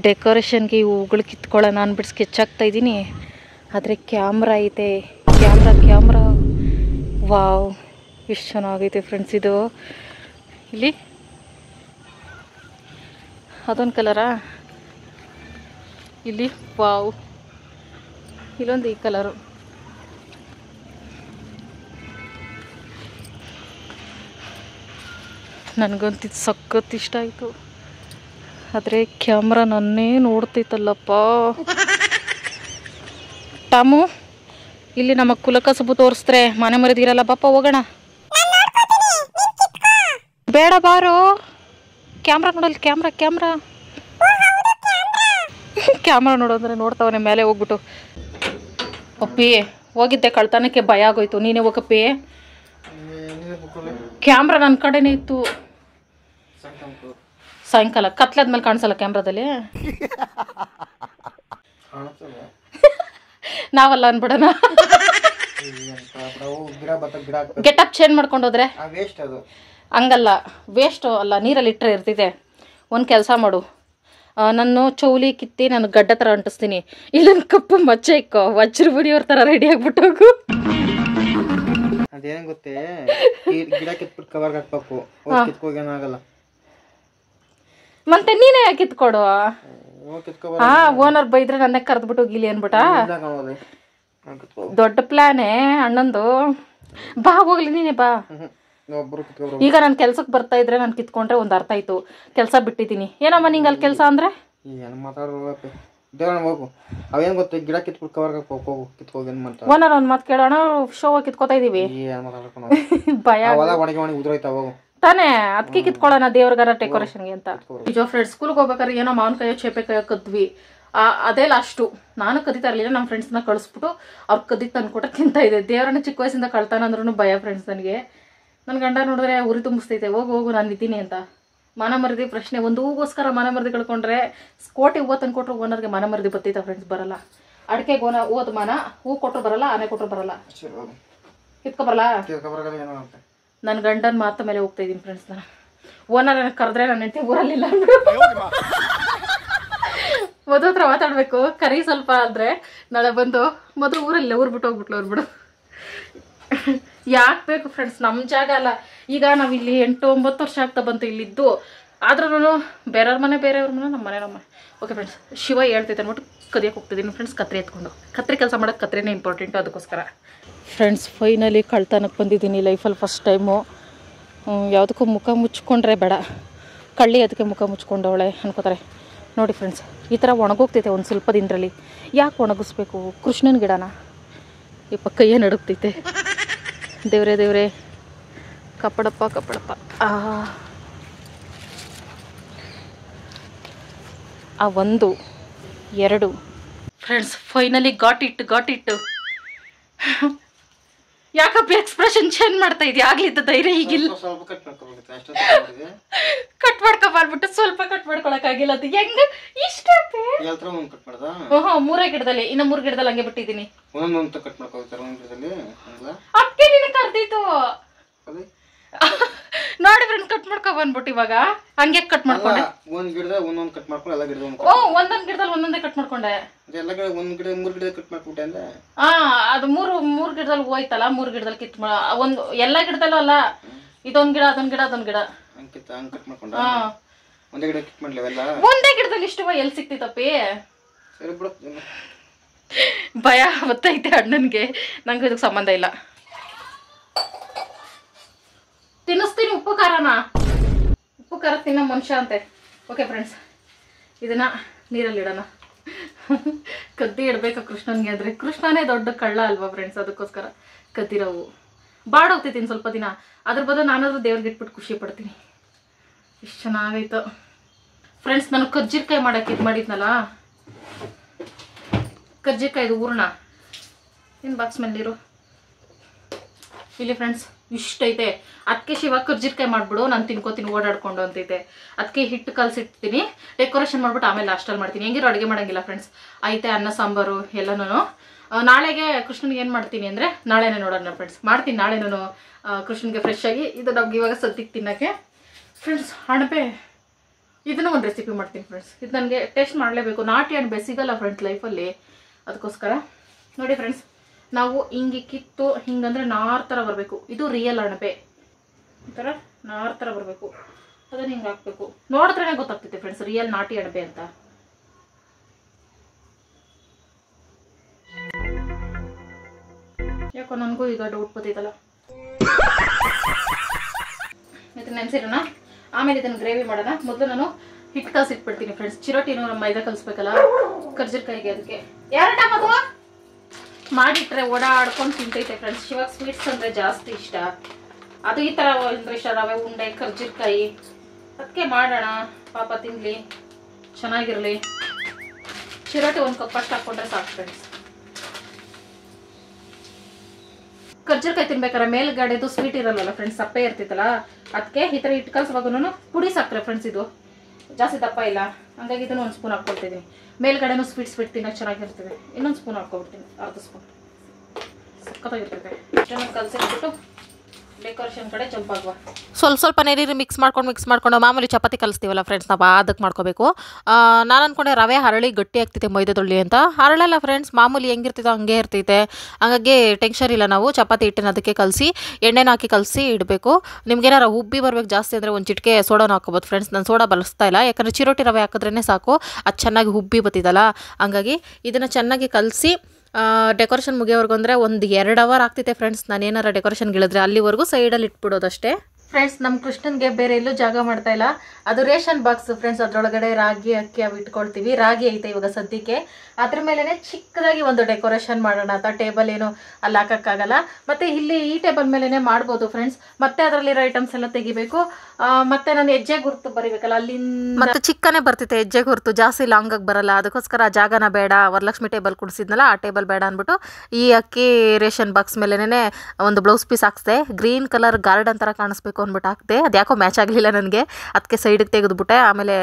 ಡೆಕೋರೇಷನ್ಗೆ ಈ ಹೂಗಳು ಕಿತ್ಕೊಳ್ಳೋಣ ಅಂದ್ಬಿಟ್ಟು ಸ್ಕೆಚ್ ಹಾಕ್ತಾಯಿದ್ದೀನಿ. ಆದರೆ ಕ್ಯಾಮ್ರಾ ಐತೆ. ಕ್ಯಾಮ್ರಾ ವಾವ್, ಎಷ್ಟು ಚೆನ್ನಾಗೈತೆ ಫ್ರೆಂಡ್ಸ್. ಇದು ಇಲ್ಲಿ ಅದೊಂದು ಕಲರಾ, ಇಲ್ಲಿ ವಾವ್, ಇಲ್ಲೊಂದು ಈ ಕಲರು. ನನಗಂತೂ ಇದು ಸಖತ್ ಇಷ್ಟ ಆಯಿತು. ಆದರೆ ಕ್ಯಾಮ್ರಾ ನನ್ನೇ ನೋಡ್ತೈತಲ್ಲಪ್ಪ. ಟಾಮು, ಇಲ್ಲಿ ನಮ್ಮ ಕುಲಕಸಬು ತೋರಿಸ್ತಾರೆ, ಮನೆ ಮರಿದಿರಲ್ಲ. ಬಾಪ ಹೋಗೋಣ. ಬೇಡ ಬಾರೋ. ಕ್ಯಾಮ್ರಾ ನೋಡಲ್ಲ. ಕ್ಯಾಮ್ರಾ ನೋಡೋದ್ರೆ ನೋಡ್ತಾವನೆ ಮೇಲೆ ಹೋಗ್ಬಿಟ್ಟು. ಅಪ್ಪಿ ಹೋಗಿದ್ದೆ, ಕಳ್ತನಕ್ಕೆ ಭಯ ಆಗೋಯ್ತು. ನೀನೇ ಹೋಗಪ್ಪಿ. ಕ್ಯಾಮ್ರಾ ನನ್ನ ಕಡೆನೇ ಇತ್ತು. ಸಾಯಂಕಾಲ ಕತ್ಲಾದ್ಮೇಲೆ ಕಾಣಿಸಲ್ಲ ಕ್ಯಾಮ್ರಾದಲ್ಲಿ. ನಾವಲ್ಲ ಅನ್ಬಿಡೋಣ. ಗೆಟಪ್ ಚೇಂಜ್ ಮಾಡ್ಕೊಂಡು ಹೋದ್ರೆ ಹಂಗಲ್ಲ, ವೇಸ್ಟ್ ಅಲ್ಲ, ನೀರಲ್ಲಿ ಇಟ್ಟರೆ ಇರ್ತಿದೆ. ಒಂದು ಕೆಲಸ ಮಾಡು, ನಾನು ಚೌಲಿ ಕಿತ್ತಿ ನಾನು ಗಡ್ಡ ಥರ ಅಂಟಿಸ್ತೀನಿ. ಇಲ್ಲೊಂದು ಕಪ್ಪು ಮಚ್ಚೆ ಇಕ್ಕೋ, ವಜ್ರ ಬುಡಿಯವ್ರ ಥರ ರೆಡಿ ಆಗ್ಬಿಟ್ಟು ಹೋಗು. ಅದೇನು ಗೊತ್ತೇ, ಗಿಡ ಕಿತ್ಬಿಟ್ಟು ಕವರ್ಗೆ ಹಾಕ್ಬೇಕು. ಕಿತ್ಕೋಗೇನಾಗಲ್ಲ. ಮತ್ತೆ ನೀನೇ ಯಾಕೆ ಕಿತ್ಕೊಡು? ಹಾ ಓನರ್ ಬೈದ್ರೆ ನನ್ನ ಕರೆದ್ಬಿಟ್ಟು ಗಿಲಿ ಅನ್ಬಿಟ್ಟ. ದೊಡ್ಡ ಪ್ಲಾನೇ ಅಣ್ಣಂದು. ಬಾ ಹೋಗ್ಲಿ ನೀನೆ ಬಾ. ಈಗ ನಾನು ಕೆಲ್ಸಕ್ಕೆ ಬರ್ತಾ ಇದ್ರೆ ನಾನು ಕಿತ್ಕೊಂಡ್ರೆ ಒಂದು ಅರ್ಥ ಆಯ್ತು. ಕೆಲಸ ಬಿಟ್ಟಿದ್ದೀನಿ. ಏನಮ್ಮ ನಿಂಗೆ ಅಲ್ಲಿ ಕೆಲಸ ಅಂದ್ರೆ ಹೋಗು. ಅವೇನ್ ಗೊತ್ತ ಗಿಡ ಕಿತ್ಬಿಟ್ಟು ಕವರ್ ಹೋಗು ಕಿತ್ಕೋಗಿ ಏನ್ ಮಾಡ್ತಾ ಓನರ್ ಒಂದ್ ಮಾತು ಕೇಳೋಣ. ಶೋ ಕಿತ್ಕೋತಾ ಇದೀವಿ. ಭಯ ಉದ್ರೋಯ್ತಾ ಹೋಗು ತಾನೇ. ಅದಕ್ಕೆ ಕಿತ್ಕೊಳ್ಳೋಣ ದೇವ್ರಿಗಾರ ಡೆಕೋರೇಷನ್ಗೆ ಅಂತ. ನಿಜ ಫ್ರೆಂಡ್ಸ್, ಸ್ಕೂಲ್ಗೆ ಹೋಗ್ಬೇಕಾದ್ರೆ ಏನೋ ಮಾವನ ಕೈಯೋ ಚೇಪೆ ಕೈಯೋ ಕದ್ವಿ. ಅದೇ ಲಾಸ್ಟು. ನಾನು ಕದೀತಾ ಇರಲಿಲ್ಲ. ನಮ್ಮ ಫ್ರೆಂಡ್ಸ್ನ ಕಳಿಸ್ಬಿಟ್ಟು ಅವ್ರು ಕದ್ದಿ ತಂದ್ಕೊಟ್ರೆ ತಿಂತ ಇದೆ. ದೇವರನ್ನ ಚಿಕ್ಕ ವಯಸ್ಸಿಂದ ಕಳ್ತಾನ ಅಂದ್ರೂ ಭಯ ಫ್ರೆಂಡ್ಸ್ ನನಗೆ. ನನ್ನ ಗಂಡ ನೋಡಿದ್ರೆ ಉರಿ ತುಂಬಿಸ್ತೈತೆ. ಹೋಗು ನಾನು ಇದ್ದೀನಿ ಅಂತ. ಮನ ಮರದಿ ಪ್ರಶ್ನೆ. ಒಂದು ಹೂಗೋಸ್ಕರ ಮನ ಮರದಿ ಕಳ್ಕೊಂಡ್ರೆ ಕೋಟಿ ಹೂವು ತಂದ್ಕೊಟ್ರು ಓನರ್ಗೆ ಮನ ಮರದಿ ಬತ್ತೈತ ಫ್ರೆಂಡ್ಸ್. ಬರಲ್ಲ. ಅಡಿಕೆ ಗೋನ ಹೂವದ ಮನ ಹೂ ಕೊಟ್ಟರು ಬರಲ್ಲ, ಆನೆ ಕೊಟ್ಟರು ಬರಲ್ಲ. ಕಿತ್ಕೊಬರಲ್ಲ. ನನ್ನ ಗಂಡನ ಮಾತ ಮೇಲೆ ಹೋಗ್ತಾ ಇದ್ದೀನಿ ಫ್ರೆಂಡ್ಸ್. ನಾನು ಓನರ್ ನನಗೆ ಕರೆದ್ರೆ ನನ್ನ ಹೆಂಡತಿ ಊರಲ್ಲಿಲ್ಲ ಮದುವೆ ಹತ್ರ ಮಾತಾಡ್ಬೇಕು. ಕರಿ ಸ್ವಲ್ಪ ಅಂದ್ರೆ ನಾಳೆ ಬಂದು ಮದುವೆ ಊರಲ್ಲ ಊರ್ ಬಿಟ್ಟು ಹೋಗ್ಬಿಟ್ಲು ಅವ್ರು ಬಿಡು. ಯಾಕೆ ಬೇಕು ಫ್ರೆಂಡ್ಸ್, ನಮ್ಮ ಜಾಗ ಅಲ್ಲ. ಈಗ ನಾವಿಲ್ಲಿ 8-9 ವರ್ಷ ಆಗ್ತಾ ಬಂತು ಇಲ್ಲಿದ್ದು. ಆದ್ರೂ ಬೇರೆಯವ್ರ ಮನೆ ಬೇರೆಯವ್ರ ಮನೆ, ನಮ್ಮ ಮನೆ ನಮ್ಮ. ಓಕೆ ಫ್ರೆಂಡ್ಸ್, ಶಿವ ಹೇಳ್ತೈತೆ ಅಂದ್ಬಿಟ್ಟು ಕದಿಯಕ್ಕೆ ಹೋಗ್ತಿದ್ದೀನಿ ಫ್ರೆಂಡ್ಸ್. ಕತ್ರಿ ಎತ್ಕೊಂಡು. ಕತ್ರಿ ಕೆಲಸ ಮಾಡೋದು ಕತ್ರಿನೇ ಇಂಪಾರ್ಟೆಂಟು. ಅದಕ್ಕೋಸ್ಕರ ಫ್ರೆಂಡ್ಸ್ ಫೈನಲಿ ಕಳ್ತನಕ್ಕೆ ಬಂದಿದ್ದೀನಿ ಲೈಫಲ್ಲಿ ಫಸ್ಟ್ ಟೈಮು. ಯಾವುದಕ್ಕೂ ಮುಖ ಮುಚ್ಕೊಂಡ್ರೆ ಬೇಡ, ಕಳ್ಳಿ ಅದಕ್ಕೆ ಮುಖ ಮುಚ್ಕೊಂಡವಳೆ ಅನ್ಕೋತಾರೆ ನೋಡಿ ಫ್ರೆಂಡ್ಸ್. ಈ ಥರ ಒಣಗೋಗ್ತೈತೆ ಒಂದು ಸ್ವಲ್ಪ ದಿನದಲ್ಲಿ. ಯಾಕೆ ಒಣಗಿಸ್ಬೇಕು? ಕೃಷ್ಣನ ಗಿಡನ ಇಪ್ಪ ಕೈಯೇ ನಡುಗ್ತೈತೆ. ದೇವ್ರೇ ಕಪ್ಪಡಪ್ಪ. ಆ 1 2 ಫ್ರೆಂಡ್ಸ್ ಫೈನಲಿ ಗಾಟ್ ಇಟ್. ಯಾಕಪ್ಪ ಎಕ್ಸ್ಪ್ರೆಷನ್ ಚೇಂಜ್ ಮಾಡ್ತಾ ಇದೆಯಾ? ಆಗ್ಲಿದ್ದ ಧೈರ್ಯ ಈಗಿಲ್ಲ. ಕಟ್ ಮಾಡ್ಕೊಬಾರ್ಬಿಟ್ಟು ಸ್ವಲ್ಪ ಕಟ್ ಮಾಡ್ಕೊಳಕ್ಕಾಗಿಲ್ಲ. ಅದು ಹೆಂಗ ಇಷ್ಟ? 3 ಗಿಡದಲ್ಲಿ ಇನ್ನು 3 ಗಿಡದಲ್ಲಿ ಹಂಗೆ ಬಿಟ್ಟಿದ್ದೀನಿ. ಅದಕ್ಕೆ ನಿನ್ನ ಕರ್ದಿತ್ತು ನೋಡಿ ಫ್ರೆಂಡ್. ಕಟ್ ಮಾಡ್ಕೊ ಬಂದ್ಬಿಟ್ಟು ಇವಾಗ ಹಂಗೆ ಕಟ್ ಮಾಡ್ಕೊಂಡೆ. ಒಂದೊಂದ್ ಗಿಡದಲ್ಲಿ ಒಂದೊಂದೇ ಕಟ್ ಮಾಡ್ಕೊಂಡೆ. ಅದು ಮೂರು ಗಿಡದಲ್ಲಿ ಹೋಯ್ತಲ್ಲ. 3 ಗಿಡದಲ್ಲಿ ಕಿತ್ ಒಂದು ಎಲ್ಲಾ ಗಿಡದಲ್ಲೂ ಅಲ್ಲ. ಇದೊಂದ್ ಗಿಡ ಅದೊಂದ್ ಗಿಡ ಅದೊಂದ್ ಗಿಡ. ಒಂದೇ ಗಿಡದಲ್ಲಿ ಇಷ್ಟು ಎಲ್ಲಿ ಸಿಕ್ತಿತ್ತಪ್ಪಿ? ಭಯ ಗೊತ್ತೈತೆ ಅಣ್ಣನ್ಗೆ. ನಂಗೆ ಇದಕ್ಕೆ ಸಂಬಂಧ ಇಲ್ಲ. ತಿನ್ನಿಸ್ತೀನಿ ಉಪ್ಪು ಖಾರ ತಿನ್ನೋ ಮನುಷ್ಯ ಅಂತೆ. ಓಕೆ ಫ್ರೆಂಡ್ಸ್, ಇದನ್ನ ನೀರಲ್ಲಿ ಇಡೋಣ. ಕದ್ದಿ ಇಡ್ಬೇಕು ಕೃಷ್ಣನ್ಗೆ ಅಂದ್ರೆ. ಕೃಷ್ಣನೇ ದೊಡ್ಡ ಕಳ್ಳ ಅಲ್ವಾ ಫ್ರೆಂಡ್ಸ್? ಅದಕ್ಕೋಸ್ಕರ ಕದ್ದಿರೋವು ಬಾಡೋಗ್ತೈತೀನಿ ಸ್ವಲ್ಪ ದಿನ. ಅದ್ರ ಬದಲು ನಾನಾದ್ರೂ ದೇವ್ರಿಗೆ ಇಟ್ಬಿಟ್ಟು ಖುಷಿ ಪಡ್ತೀನಿ. ಎಷ್ಟು ಚೆನ್ನಾಗೈತು ಫ್ರೆಂಡ್ಸ್. ನಾನು ಕಜ್ಜಿರ್ಕಾಯಿ ಮಾಡಕ್ಕೆ ಇದು ಮಾಡಿದ್ನಲ್ಲ, ಕಜ್ಜಿಕಾಯ್ದು ಹೂರ್ಣ ಇನ್ನು ಬಾಕ್ಸ್ ಮೇಲಿರು ಇಲ್ಲಿ ಫ್ರೆಂಡ್ಸ್. ಇಷ್ಟೈತೆ. ಅದಕ್ಕೆ ಶಿವ ಕರ್ಜಿರ್ಕಾಯಿ ಮಾಡ್ಬಿಡು, ನಾನು ತಿನ್ಕೋತೀನಿ ಓಡಾಡ್ಕೊಂಡು ಅಂತೈತೆ. ಅದಕ್ಕೆ ಹಿಟ್ಟು ಕಲಸಿಡ್ತೀನಿ, ಡೆಕೋರೇಷನ್ ಮಾಡ್ಬಿಟ್ಟು ಆಮೇಲೆ ಲಾಸ್ಟಲ್ಲಿ ಮಾಡ್ತೀನಿ. ಹೆಂಗಿರೋ ಅಡುಗೆ ಮಾಡೋಂಗಿಲ್ಲ ಫ್ರೆಂಡ್ಸ್. ಐತೆ ಅನ್ನ ಸಾಂಬಾರು ಎಲ್ಲನೂ. ನಾಳೆಗೆ ಕೃಷ್ಣನಿಗೆ ಏನು ಮಾಡ್ತೀನಿ ಅಂದರೆ ನಾಳೆನೇ ನೋಡೋಣ ಫ್ರೆಂಡ್ಸ್. ಮಾಡ್ತೀನಿ ನಾಳೆ ನಾನು ಕೃಷ್ಣನಿಗೆ ಫ್ರೆಶ್ ಆಗಿ. ಇದು ನಮ್ಗೆ ಇವಾಗ ಸದ್ಯಕ್ಕೆ ತಿನ್ನೋಕ್ಕೆ ಫ್ರೆಂಡ್ಸ್. ಅಣಬೆ ಇದನ್ನು ಒಂದು ರೆಸಿಪಿ ಮಾಡ್ತೀನಿ ಫ್ರೆಂಡ್ಸ್. ಇದು ನನಗೆ ಟೇಸ್ಟ್ ಮಾಡಲೇಬೇಕು. ನಾಟಿ ಅಣಬೆ ಸಿಗಲ್ಲ ಫ್ರೆಂಡ್ಸ್ ಲೈಫಲ್ಲಿ. ಅದಕ್ಕೋಸ್ಕರ ನೋಡಿ ಫ್ರೆಂಡ್ಸ್, ನಾವು ಹಿಂಗೆ ಕಿತ್ತು ಹಿಂಗಂದ್ರೆ ನಾರ್ ಥರ ಬರಬೇಕು. ಇದು ರಿಯಲ್ ಅಣಬೆ. ಈ ಥರ ನಾರ್ ಥರ ಬರಬೇಕು. ಅದನ್ನು ಹಿಂಗೆ ಹಾಕ್ಬೇಕು. ನೋಡಿದ್ರೇ ಗೊತ್ತಾಗ್ತೈತೆ ಫ್ರೆಂಡ್ಸ್ ರಿಯಲ್ ನಾಟಿ ಅಣಬೆ ಅಂತ. ಯಾಕೋ ನನಗೂ ಈಗ ಡೌಟ್ ಬರ್ತೈತಲ್ಲ. ಇದನ್ನ ನೆನೆಸಿರೋಣ, ಆಮೇಲೆ ಇದನ್ನು ಗ್ರೇವಿ ಮಾಡೋಣ. ಮೊದಲು ನಾನು ಹಿಟ್ಟು ಕಲಸಿಟ್ಬಿಡ್ತೀನಿ ಫ್ರೆಂಡ್ಸ್. ಚಿರೋಟಿನೂ ನಮ್ಮ ಮೈದಾ ಕಲಿಸ್ಬೇಕಲ್ಲ ಕರ್ಜಿರ್ಕಾಯಿಗೆ. ಅದಕ್ಕೆ ಯಾರಟದು ಮಾಡಿಟ್ರೆ ಓಡಾಡ್ಕೊಂಡು ತಿಂತೈತೆ ಫ್ರೆಂಡ್ಸ್. ಇವಾಗ ಸ್ವೀಟ್ಸ್ ಅಂದರೆ ಜಾಸ್ತಿ ಇಷ್ಟ. ಅದು ಈ ಥರ ಅಂದ್ರೆ ಇಷ್ಟ, ರವೆ ಉಂಡೆ ಕರ್ಜಿರ್ಕಾಯಿ. ಅದಕ್ಕೆ ಮಾಡೋಣ, ಪಾಪ ತಿನ್ನಲಿ, ಚೆನ್ನಾಗಿರಲಿ. ಚಿರೋಟಿ 1 ಕಪ್ ಅಷ್ಟು ಹಾಕ್ಕೊಂಡ್ರೆ ಸಾಕು ಫ್ರೆಂಡ್ಸ್. ಕರ್ಜಿರ್ಕಾಯಿ ತಿನ್ಬೇಕಾದ್ರೆ ಮೇಲ್ಗಡೆದು ಸ್ವೀಟ್ ಇರಲ್ಲ ಫ್ರೆಂಡ್ಸ್, ಸಪ್ಪೆ ಇರ್ತೈತಲ್ಲ. ಅದಕ್ಕೆ ಈ ಥರ ಹಿಟ್ಟು ಕಲ್ಸುವಾಗೂ ಪುಡಿ ಸಕ್ಕರೆ ಫ್ರೆಂಡ್ಸ್. ಇದು ಜಾಸ್ತಿ ದಪ್ಪ ಇಲ್ಲ, ಹಂಗಾಗಿ ಇದನ್ನು 1 ಸ್ಪೂನ್ ಹಾಕ್ಕೊಳ್ತಿದ್ದೀನಿ. ಮೇಲ್ಗಡೆನೂ ಸ್ವೀಟ್ ತಿನ್ನೋಕೆ ಚೆನ್ನಾಗಿರ್ತದೆ. ಇನ್ನೊಂದು ಸ್ಪೂನ್ ಹಾಕ್ಕೊಬಿಡ್ತೀನಿ, ಅರ್ಧ ಸ್ಪೂನ್. ಸಕ್ಕತ್ತಾಗಿರ್ತೈತೆ. ಚೆನ್ನಾಗಿ ಕಲಸಿಟ್ಬಿಟ್ಟು ಡೆಕೋರೇಷನ್ ಕಡೆ ಜಂಪ್ ಆಗುವ. ಸ್ವಲ್ಪ ನೀರು ಮಿಕ್ಸ್ ಮಾಡ್ಕೊಂಡು ಮಾಮೂಲಿ ಚಪಾತಿ ಕಲಿಸ್ತೀವಲ್ಲ ಫ್ರೆಂಡ್ಸ್, ನಾವು ಅದಕ್ಕೆ ಮಾಡ್ಕೋಬೇಕು. ನಾನು ಅಂದ್ಕೊಂಡೆ ರವೆ ಹರಳಿ ಗಟ್ಟಿ ಆಗ್ತೈತೆ ಮೈದಾದೊಳ್ಳಿ ಅಂತ. ಹರಳಲ್ಲ ಫ್ರೆಂಡ್ಸ್, ಮಾಮೂಲಿ ಹೆಂಗಿರ್ತೈತೋ ಹಂಗೆ ಇರ್ತೈತೆ. ಹಂಗಾಗಿ ಟೆನ್ಷನ್ ಇಲ್ಲ. ನಾವು ಚಪಾತಿ ಹಿಟ್ಟನ್ನು ಅದಕ್ಕೆ ಕಲಸಿ ಎಣ್ಣೆನ ಹಾಕಿ ಕಲಸಿ ಇಡಬೇಕು. ನಿಮ್ಗೇನಾರ ಉಬ್ಬಿ ಬರ್ಬೇಕು ಜಾಸ್ತಿ ಅಂದರೆ ಒಂದು ಚಿಟಿಕೆ ಸೋಡಾನ ಹಾಕೋಬೋದು ಫ್ರೆಂಡ್ಸ್. ನಾನು ಸೋಡಾ ಬಳಸ್ತಾ ಇಲ್ಲ, ಯಾಕಂದರೆ ಚಿರೋಟಿ ರವೆ ಹಾಕಿದ್ರೇ ಸಾಕು, ಅದು ಚೆನ್ನಾಗಿ ಉಬ್ಬಿ ಬತ್ತಿದಲ್ಲ. ಹಂಗಾಗಿ ಇದನ್ನು ಚೆನ್ನಾಗಿ ಕಲಸಿ ಡೆಕೋರೇಷನ್ ಮುಗಿಯೋವರೆಗೂ ಅಂದರೆ ಒಂದು 2 ಅವರ್ ಆಗ್ತೈತೆ ಫ್ರೆಂಡ್ಸ್. ನಾನು ಏನಾರ ಡೆಕೋರೇಷನ್ಗೆ ಹೇಳಿದ್ರೆ ಅಲ್ಲಿವರೆಗೂ ಸೈಡಲ್ಲಿ ಇಟ್ಬಿಡೋದಷ್ಟೇ ಫ್ರೆಂಡ್ಸ್. ನಮ್ಮ ಕೃಷ್ಣನ್ಗೆ ಬೇರೆ ಎಲ್ಲೂ ಜಾಗ ಮಾಡ್ತಾ ಇಲ್ಲ. ಅದು ರೇಷನ್ ಬಾಕ್ಸ್ ಫ್ರೆಂಡ್ಸ್, ಅದರೊಳಗಡೆ ರಾಗಿ ಅಕ್ಕಿ ಅವು ಇಟ್ಕೊಳ್ತೀವಿ. ರಾಗಿ ಐತೆ ಇವಾಗ ಸದ್ಯಕ್ಕೆ. ಅದ್ರ ಮೇಲೇ ಚಿಕ್ಕದಾಗಿ ಒಂದು ಡೆಕೋರೇಷನ್ ಮಾಡೋಣ ಅಂತ. ಟೇಬಲ್ ಏನು ಅಲ್ಲಿ ಹಾಕೋಕ್ಕಾಗಲ್ಲ, ಮತ್ತು ಇಲ್ಲಿ ಈ ಟೇಬಲ್ ಮೇಲೇ ಮಾಡ್ಬೋದು ಫ್ರೆಂಡ್ಸ್. ಮತ್ತೆ ಅದರಲ್ಲಿರೋ ಐಟಮ್ಸ್ ಎಲ್ಲ ತೆಗಿಬೇಕು. ಮತ್ತೆ ನಾನು ಹೆಜ್ಜೆ ಗುರುತು ಬರೀಬೇಕಲ್ಲ, ಅಲ್ಲಿಂದ ಮತ್ತೆ ಚಿಕ್ಕನೇ ಬರ್ತೈತೆ ಹೆಜ್ಜೆ ಗುರುತು, ಜಾಸ್ತಿ ಲಾಂಗಾಗಿ ಬರಲ್ಲ. ಅದಕ್ಕೋಸ್ಕರ ಆ ಜಾಗನ ಬೇಡ, ವರಲಕ್ಷ್ಮಿ ಟೇಬಲ್ ಕೊಡಿಸಿದ್ನಲ್ಲ ಆ ಟೇಬಲ್ ಬೇಡ ಅಂದ್ಬಿಟ್ಟು ಈ ಅಕ್ಕಿ ರೇಷನ್ ಬಾಕ್ಸ್ ಮೇಲೇ ಒಂದು ಬ್ಲೌಸ್ ಪೀಸ್ ಹಾಕ್ಸ್ದೆ. ಗ್ರೀನ್ ಕಲರ್ ಗಾರ್ಡನ್ ಥರ ಕಾಣಿಸ್ಬೇಕು ಅಂದ್ಬಿಟ್ಟು ಹಾಕ್ದೆ. ಅದು ಯಾಕೋ ಮ್ಯಾಚ್ ಆಗಲಿಲ್ಲ ನನಗೆ, ಅದಕ್ಕೆ ಸೈಡಿಗೆ ತೆಗೆದುಬಿಟ್ಟೆ. ಆಮೇಲೆ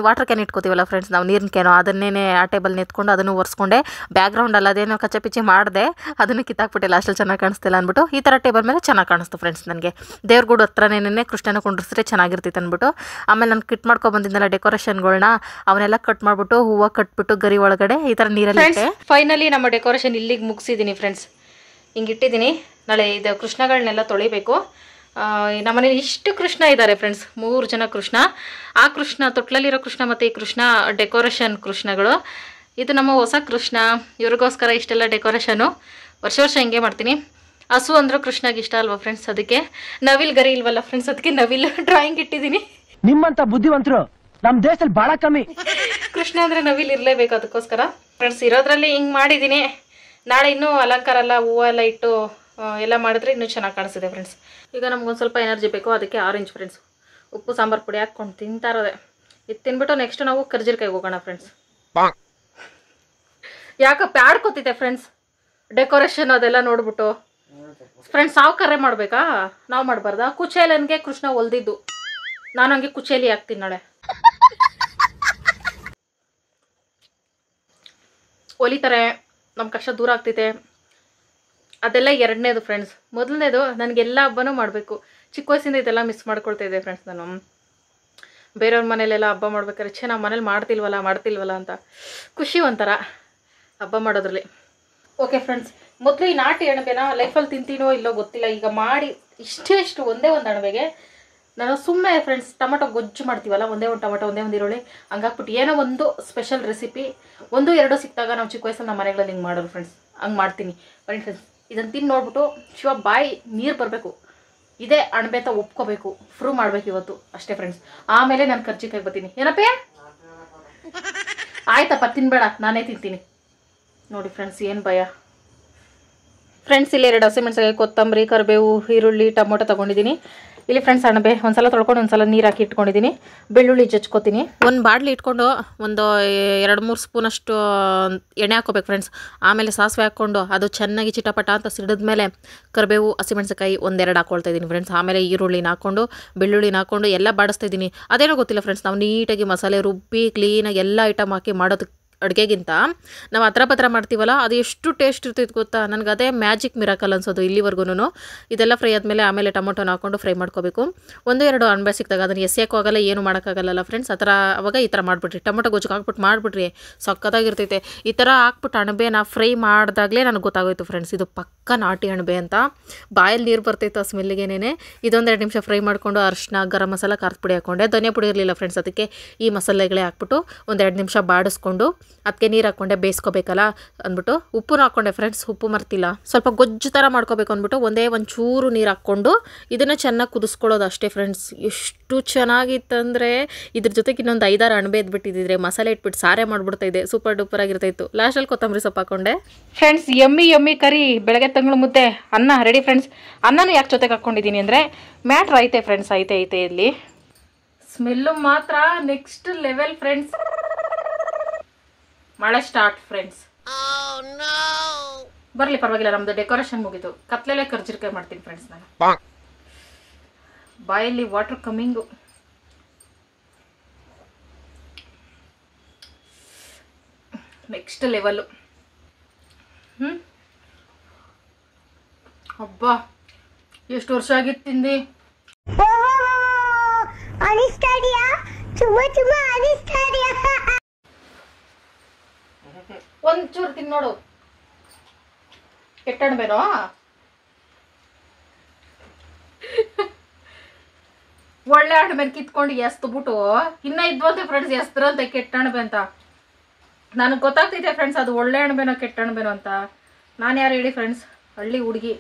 ವಾಟರ್ ಕ್ಯಾನ್ ಇಟ್ಕೋತೀವಲ್ಲ ಫ್ರೆಂಡ್ಸ್ ನಾವು, ನೀರಿನ ಕ್ಯಾನು, ಅದನ್ನೇ ಆ ಟೇಬಲ್ ಎತ್ಕೊಂಡು ಅದನ್ನು ಒರೆಸ್ಕೊಂಡೆ. ಬ್ಯಾಕ್ಗ್ರೌಂಡ್ ಅಲ್ಲ ಅದೇನೋ ಕಚ್ಚಪಿಚ್ಚಿ ಮಾಡಿದೆ, ಅದನ್ನು ಕಿತ್ತಾಕ್ಬಿಟ್ಟೆ. ಲಾಸ್ಟಲ್ಲಿ ಚೆನ್ನಾಗಿ ಕಾಣಿಸ್ತಿಲ್ಲ ಅಂದ್ಬಿಟ್ಟು ಈ ಥರ ಟೇಬಲ್ ಮೇಲೆ ಚೆನ್ನಾಗಿ ಕಾಣಿಸ್ತು ಫ್ರೆಂಡ್ಸ್ ನನಗೆ. ದೇವ್ರಗೂಡು ಹತ್ರನೇ ಕೃಷ್ಣನ ಕೊಂಡ್ರಿಸಿದ್ರೆ ಚೆನ್ನಾಗಿರ್ತೈತೆ ಅಂದ್ಬಿಟ್ಟು. ಆಮೇಲೆ ನಾನು ಕಟ್ ಮಾಡ್ಕೊಬಂದಿದ್ದೆಲ್ಲ ಡೆಕೋರೇಷನ್ಗಳನ್ನ ಅವನ್ನೆಲ್ಲ ಕಟ್ ಮಾಡಿಬಿಟ್ಟು ಹೂವು ಕಟ್ಬಿಟ್ಟು ಗರಿ ಒಳಗಡೆ ಈ ಥರ ನೀರಲ್ಲಿ ಇಟ್ಟೆ. ಫೈನಲಿ ನಮ್ಮ ಡೆಕೋರೇಷನ್ ಇಲ್ಲಿಗೆ ಮುಗಿಸಿದ್ದೀನಿ ಫ್ರೆಂಡ್ಸ್. ಹಿಂಗೆ ಇಟ್ಟಿದ್ದೀನಿ. ನಾಳೆ ಇದು ಕೃಷ್ಣಗಳನ್ನೆಲ್ಲ ತೊಳಿಬೇಕು. ನಮ್ಮನೇಲಿ ಇಷ್ಟು ಕೃಷ್ಣ ಇದ್ದಾರೆ ಫ್ರೆಂಡ್ಸ್, 3 ಜನ ಕೃಷ್ಣ. ಆ ಕೃಷ್ಣ ತೊಟ್ಲಲ್ಲಿರೋ ಕೃಷ್ಣ ಮತ್ತು ಈ ಕೃಷ್ಣ ಡೆಕೋರೇಷನ್ ಕೃಷ್ಣಗಳು. ಇದು ನಮ್ಮ ಹೊಸ ಕೃಷ್ಣ. ಇವ್ರಿಗೋಸ್ಕರ ಇಷ್ಟೆಲ್ಲ ಡೆಕೋರೇಷನು ವರ್ಷ ಹಿಂಗೆ ಮಾಡ್ತೀನಿ. ಹಸು ಅಂದರೂ ಕೃಷ್ಣಗೆ ಇಷ್ಟ ಅಲ್ವಾ ಫ್ರೆಂಡ್ಸ್, ಅದಕ್ಕೆ ನವಿಲ್ ಗರಿ ಇಲ್ವಲ್ಲ ಫ್ರೆಂಡ್ಸ್, ಅದಕ್ಕೆ ನವಿಲ್ ಡ್ರಾಯಿಂಗ್ ಇಟ್ಟಿದ್ದೀನಿ. ನಿಮ್ಮಂತ ಬುದ್ಧಿವಂತರು ನಮ್ಮ ದೇಶದಲ್ಲಿ ಬಹಳ ಕಮ್ಮಿ. ಕೃಷ್ಣ ಅಂದರೆ ನವಿಲ್ ಇರಲೇಬೇಕು, ಅದಕ್ಕೋಸ್ಕರ ಫ್ರೆಂಡ್ಸ್ ಇರೋದ್ರಲ್ಲಿ ಹಿಂಗೆ ಮಾಡಿದ್ದೀನಿ. ನಾಳೆ ಇನ್ನೂ ಅಲಂಕಾರ ಎಲ್ಲ ಹೂವು ಎಲ್ಲ ಇಟ್ಟು ಎಲ್ಲ ಮಾಡಿದ್ರೆ ಇನ್ನೂ ಚೆನ್ನಾಗಿ ಕಾಣಿಸ್ತಿದೆ ಫ್ರೆಂಡ್ಸ್. ಈಗ ನಮ್ಗೊಂದು ಸ್ವಲ್ಪ ಎನರ್ಜಿ ಬೇಕು, ಅದಕ್ಕೆ ಆರೆಂಜ್ ಫ್ರೆಂಡ್ಸ್. ಉಪ್ಪು ಸಾಂಬಾರು ಪುಡಿ ಹಾಕ್ಕೊಂಡು ತಿಂತಾ ಇರೋದೆ. ಇದು ತಿನ್ಬಿಟ್ಟು ನೆಕ್ಸ್ಟ್ ನಾವು ಕರ್ಜಿರ್ಕಾಯಿಗೆ ಹೋಗೋಣ ಫ್ರೆಂಡ್ಸ್. ಯಾಕಪ್ಪ ಆಡ್ಕೋತಿದ್ದೆ ಫ್ರೆಂಡ್ಸ್ ಡೆಕೋರೇಷನ್ ಅದೆಲ್ಲ ನೋಡ್ಬಿಟ್ಟು. ಫ್ರೆಂಡ್ಸ್ ನಾವು ಕರೆ ಮಾಡಬೇಕಾ, ನಾವು ಮಾಡಬಾರ್ದಾ? ಕುಚೇಲನ್ಗೆ ಕೃಷ್ಣ ಹೊಲ್ದಿದ್ದು, ನಾನು ಹಂಗೆ ಕುಚೇಲಿ ಹಾಕ್ತೀನಿ ನಾಳೆ. ಹೊಲಿತಾರೆ, ನಮ್ಮ ಕಷ್ಟ ದೂರ ಆಗ್ತೈತೆ. ಅದೆಲ್ಲ 2ನೇದು ಫ್ರೆಂಡ್ಸ್. 1ನೇದು ನನಗೆಲ್ಲ ಹಬ್ಬನೂ ಮಾಡಬೇಕು. ಚಿಕ್ಕ ವಯಸ್ಸಿಂದ ಇದೆಲ್ಲ ಮಿಸ್ ಮಾಡ್ಕೊಳ್ತಾ ಇದ್ದೆ ಫ್ರೆಂಡ್ಸ್. ನಾನು ಬೇರೆಯವ್ರ ಮನೇಲೆಲ್ಲ ಹಬ್ಬ ಮಾಡ್ಬೇಕಾದ್ರೆ ನಾವು ಮನೇಲಿ ಮಾಡ್ತಿಲ್ವಲ್ಲ ಅಂತ ಖುಷಿ ಒಂಥರ ಹಬ್ಬ ಮಾಡೋದ್ರಲ್ಲಿ. ಓಕೆ ಫ್ರೆಂಡ್ಸ್, ಮೊದಲು ಈ ನಾಟಿ ಅಣಬೆನ ಲೈಫಲ್ಲಿ ತಿಂತೀನೋ ಇಲ್ಲೋ ಗೊತ್ತಿಲ್ಲ. ಈಗ ಮಾಡಿ ಇಷ್ಟು ಒಂದೇ ಒಂದು ಅಣಬೆಗೆ ನಾನು ಸುಮ್ಮನೆ ಫ್ರೆಂಡ್ಸ್ ಟೊಮಟೊ ಗೊಜ್ಜು ಮಾಡ್ತೀವಲ್ಲ, ಒಂದೇ ಒಂದು ಟೊಮಟೊ ಒಂದೇ ಒಂದು ಈರುಳ್ಳಿ ಹಂಗಾಕ್ಬಿಟ್ಟು ಏನೋ ಒಂದು ಸ್ಪೆಷಲ್ ರೆಸಿಪಿ 1-2 ಸಿಕ್ತಾಗ ನಾವು ಚಿಕ್ಕ ವಯಸ್ಸಲ್ಲಿ ನಮ್ಮ ಮನೆಗಳಲ್ಲಿ ಹಿಂಗೆ ಮಾಡೋರು ಫ್ರೆಂಡ್ಸ್. ಹಂಗೆ ಮಾಡ್ತೀನಿ ಫ್ರೆಂಡ್ಸ್. ಇದನ್ನು ತಿಂದು ನೋಡ್ಬಿಟ್ಟು ಶಿವ ಬಾಯಿ ನೀರು ಬರಬೇಕು, ಇದೇ ಅಣಬೆ ಅಂತ ಒಪ್ಕೋಬೇಕು, ಪ್ರೂವ್ ಮಾಡಬೇಕು ಇವತ್ತು ಅಷ್ಟೇ ಫ್ರೆಂಡ್ಸ್. ಆಮೇಲೆ ನಾನು ಕರ್ಜಿಕಾಯಿ ಬರ್ತೀನಿ. ಏನಪ್ಪೇ ಆಯ್ತಪ್ಪ ತಿನ್ಬೇಡ, ನಾನೇ ತಿಂತೀನಿ ನೋಡಿ ಫ್ರೆಂಡ್ಸ್. ಏನು ಭಯ ಫ್ರೆಂಡ್ಸ್. ಇಲ್ಲಿ 2 ಹಸಿಮೆಣಸಿನಕಾಯಿ, ಕೊತ್ತಂಬರಿ, ಕರಿಬೇವು, ಈರುಳ್ಳಿ, ಟೊಮೊಟೊ ತೊಗೊಂಡಿದ್ದೀನಿ. ಇಲ್ಲಿ ಫ್ರೆಂಡ್ಸ್ ಅಣಬೆ ಒಂದ್ಸಲ ತೊಳ್ಕೊಂಡು ಒಂದ್ಸಲ ನೀರು ಹಾಕಿ ಇಟ್ಕೊಂಡಿದ್ದೀನಿ. ಬೆಳ್ಳುಳ್ಳಿ ಜಜ್ಕೋತೀನಿ. ಒಂದು ಬಾಡ್ಲಿ ಇಟ್ಕೊಂಡು ಒಂದು 2-3 ಸ್ಪೂನಷ್ಟು ಎಣ್ಣೆ ಹಾಕೋಬೇಕು ಫ್ರೆಂಡ್ಸ್. ಆಮೇಲೆ ಸಾಸಿವೆ ಹಾಕ್ಕೊಂಡು ಅದು ಚೆನ್ನಾಗಿ ಚಿಟಪಟ ಅಂತ ಸಿಡಿದ್ಮೇಲೆ ಕರಿಬೇವು, ಹಸಿಮೆಣಸಿನಕಾಯಿ 1-2 ಹಾಕ್ಕೊಳ್ತಾ ಇದ್ದೀನಿ ಫ್ರೆಂಡ್ಸ್. ಆಮೇಲೆ ಈರುಳ್ಳಿನ ಹಾಕ್ಕೊಂಡು ಬೆಳ್ಳುಳ್ಳಿನ ಹಾಕ್ಕೊಂಡು ಎಲ್ಲ ಬಾಡಿಸ್ತಾ ಇದ್ದೀನಿ. ಅದೇನೋ ಗೊತ್ತಿಲ್ಲ ಫ್ರೆಂಡ್ಸ್, ನಾವು ನೀಟಾಗಿ ಮಸಾಲೆ ರುಬ್ಬಿ ಕ್ಲೀನಾಗಿ ಎಲ್ಲ ಐಟಮ್ ಹಾಕಿ ಮಾಡೋದಕ್ಕೆ ಅಡುಗೆಗಿಂತ ನಾವು ಹತ್ರ ಪತ್ರ ಮಾಡ್ತೀವಲ್ಲ ಅದು ಎಷ್ಟು ಟೇಸ್ಟ್ ಇರ್ತೈತೆ ಗೊತ್ತಾ. ನನಗೆ ಅದೇ ಮ್ಯಾಜಿಕ್ ಮಿರಾಕಲ್ ಅನ್ಸೋದು ಇಲ್ಲಿವರೆಗೂ. ಇದೆಲ್ಲ ಫ್ರೈ ಆದಮೇಲೆ ಆಮೇಲೆ ಟೊಮೊಟೊನ ಹಾಕ್ಕೊಂಡು ಫ್ರೈ ಮಾಡ್ಕೋಬೇಕು. 1-2 ಅಣಬೆ ಸಿಕ್ಕಿದಾಗ ಅದನ್ನು ಎಸೆಯೋಕ್ಕೂ ಆಗಲ್ಲ, ಏನು ಮಾಡೋಕ್ಕಾಗಲ್ಲ ಫ್ರೆಂಡ್ಸ್. ಆ ಥರ ಅವಾಗ ಈ ಥರ ಮಾಡಿಬಿಟ್ರಿ, ಟೊಮೊಟೊ ಗೊಜ್ಜಿಗೆ ಹಾಕ್ಬಿಟ್ಟು ಮಾಡಿಬಿಟ್ರಿ, ಸಕ್ಕತ್ತಾಗಿರ್ತೈತೆ. ಈ ಥರ ಹಾಕ್ಬಿಟ್ಟು ಅಣಬೆನ ಫ್ರೈ ಮಾಡಿದಾಗಲೇ ನನಗೆ ಗೊತ್ತಾಗೋಯ್ತು ಫ್ರೆಂಡ್ಸ್, ಇದು ಪಕ್ಕ ನಾಟಿ ಅಣಬೆ ಅಂತ. ಬಾಯಲ್ಲಿ ನೀರು ಬರ್ತೈತೆ ಆ ಸ್ಮೆಲ್ಲಿಗೇನೆ. ಇದೊಂದು 2 ನಿಮಿಷ ಫ್ರೈ ಮಾಡಿಕೊಂಡು ಅರಿಶಿನ, ಗರಂ ಮಸಾಲ, ಖಾರದ ಪುಡಿ ಹಾಕ್ಕೊಂಡೆ. ಧನಿಯಾ ಪುಡಿ ಇರಲಿಲ್ಲ ಫ್ರೆಂಡ್ಸ್, ಅದಕ್ಕೆ ಈ ಮಸಾಲೆಗಳೇ ಹಾಕ್ಬಿಟ್ಟು 1-2 ನಿಮಿಷ ಬಾಡಿಸ್ಕೊಂಡು ಅದಕ್ಕೆ ನೀರು ಹಾಕ್ಕೊಂಡೆ ಬೇಯಿಸ್ಕೋಬೇಕಲ್ಲ ಅಂದ್ಬಿಟ್ಟು ಉಪ್ಪು ಹಾಕ್ಕೊಂಡೆ ಫ್ರೆಂಡ್ಸ್. ಉಪ್ಪು ಮರ್ತಿಲ್ಲ, ಸ್ವಲ್ಪ ಗೊಜ್ಜು ಥರ ಮಾಡ್ಕೋಬೇಕು ಅಂದ್ಬಿಟ್ಟು ಒಂಚೂರು ನೀರು ಹಾಕ್ಕೊಂಡು ಇದನ್ನು ಚೆನ್ನಾಗಿ ಕುದಿಸ್ಕೊಳ್ಳೋದು ಅಷ್ಟೇ ಫ್ರೆಂಡ್ಸ್. ಎಷ್ಟು ಚೆನ್ನಾಗಿತ್ತಂದರೆ ಇದ್ರ ಜೊತೆಗೆ ಇನ್ನೊಂದು 5-6 ಅಣಬೆ ಎದ್ಬಿಟ್ಟಿದ್ರೆ ಮಸಾಲೆ ಇಟ್ಬಿಟ್ಟು ಸಾರೇ ಮಾಡಿಬಿಡ್ತಾ ಇದೆ, ಸೂಪರ್ ಡೂಪರ್ ಆಗಿರ್ತಾಯಿತ್ತು. ಲಾಸ್ಟಲ್ಲಿ ಕೊತ್ತಂಬರಿ ಸೊಪ್ಪು ಹಾಕ್ಕೊಂಡೆ ಫ್ರೆಂಡ್ಸ್. ಯಮ್ಮಿ ಕರಿ ಬೆಳಗ್ಗೆ ತಂಗಳು ಮುದ್ದೆ ಅನ್ನ ರೆಡಿ ಫ್ರೆಂಡ್ಸ್. ಅನ್ನನೂ ಯಾಕೆ ಜೊತೆಗೆ ಹಾಕ್ಕೊಂಡಿದ್ದೀನಿ ಅಂದರೆ ಮ್ಯಾಟ್ರ್ ಐತೆ ಫ್ರೆಂಡ್ಸ್, ಐತೆ ಇಲ್ಲಿ. ಸ್ಮೆಲ್ಲು ಮಾತ್ರ ನೆಕ್ಸ್ಟ್ ಲೆವೆಲ್ ಫ್ರೆಂಡ್ಸ್. ಮಳೆ ಸ್ಟಾರ್ಟ್ ಫ್ರೆಂಡ್ಸ್. ಬರಲಿ ಪರವಾಗಿಲ್ಲ, ನಮ್ದು ಡೆಕೋರೇಷನ್ ಮುಗಿತು. ಕತ್ಲೆಲೆ ಕರ್ಜಿರ್ಕಾಯಿ ಮಾಡ್ತೀನಿ ಫ್ರೆಂಡ್ಸ್. ನಾನು ಬಾಯಲ್ಲಿ ವಾಟರ್ ಕಮ್ಮಿಂಗು. Next level. ಹಬ್ಬಾ ಎಷ್ಟು ವರ್ಷ ಆಗಿತ್ತು ತಿಂದು. ಒಂಚೂರು ತಿನ್ ನೋಡು. ಕೆಟ್ಟಣ್ಬೇನೋ ಒಳ್ಳೆ ಹಣ್ಮೇಲೆ ಕಿತ್ಕೊಂಡು ಎಸ್ತು ಬಿಟ್ಟು ಇನ್ನ ಇದ್ವಂತೆ ಫ್ರೆಂಡ್ಸ್, ಎಸ್ತ್ರಂತೆ ಕೆಟ್ಟ ಅಣಬೆ ಅಂತ. ನನಗೆ ಗೊತ್ತಾಗ್ತೈತೆ ಫ್ರೆಂಡ್ಸ್ ಅದು ಒಳ್ಳೆ ಅಣಬೆನೋ ಕೆಟ್ಟ ಅಣಬೆನೋ ಅಂತ. ನಾನು ಯಾರು ಹೇಳಿ ಫ್ರೆಂಡ್ಸ್, ಹಳ್ಳಿ ಹುಡುಗಿ.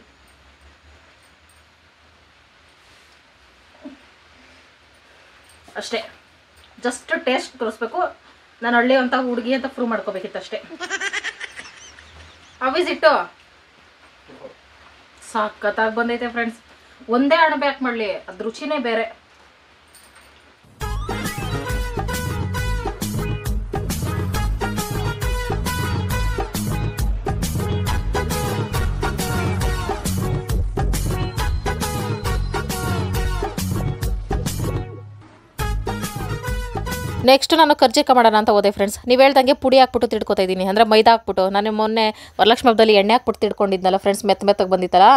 ಅಷ್ಟೇ, ಜಸ್ಟ್ ಟೇಸ್ಟ್ ತೋರಿಸ್ಬೇಕು. ನಾನು ಹಳ್ಳಿ ಅಂತ ಹುಡುಗಿ ಅಂತ ಪ್ರೂವ್ ಮಾಡ್ಕೋಬೇಕಿತ್ತು ಅಷ್ಟೇ. ಅವಿಸಿಟ್ಟು ಸಖತ್ತಾಗಿ ಬಂದೈತೆ ಫ್ರೆಂಡ್ಸ್. ಒಂದೇ ಅಣಬೆ ಯಾಕೆ ಮಾಡಲಿ, ಅದ್ರ ರುಚಿನೇ ಬೇರೆ. ನೆಕ್ಸ್ಟ್ ನಾನು ಕರ್ಜಿಕ ಮಾಡೋಣ ಅಂತ ಹೋದೆ ಫ್ರೆಂಡ್ಸ್. ನೀವು ಹೇಳ್ದಂಗೆ ಪುಡಿ ಹಾಕ್ಬಿಟ್ಟು ತಿಡ್ಕೊತಾ ಇದ್ದೀನಿ, ಅಂದರೆ ಮೈದಾ ಹಾಕ್ಬಿಟ್ಟು. ನಾನು ಮೊನ್ನೆ ವರಲಕ್ಷ್ಮಿ ಹಬ್ಬದಲ್ಲಿ ಎಣ್ಣೆ ಹಾಕ್ಬಿಟ್ಟು ತಿಡ್ಕೊಂಡಿದ್ನಲ್ಲ ಫ್ರೆಂಡ್ಸ್, ಮೆತ್ತಗೆ ಬಂದಿತ್ತಲ್ಲ.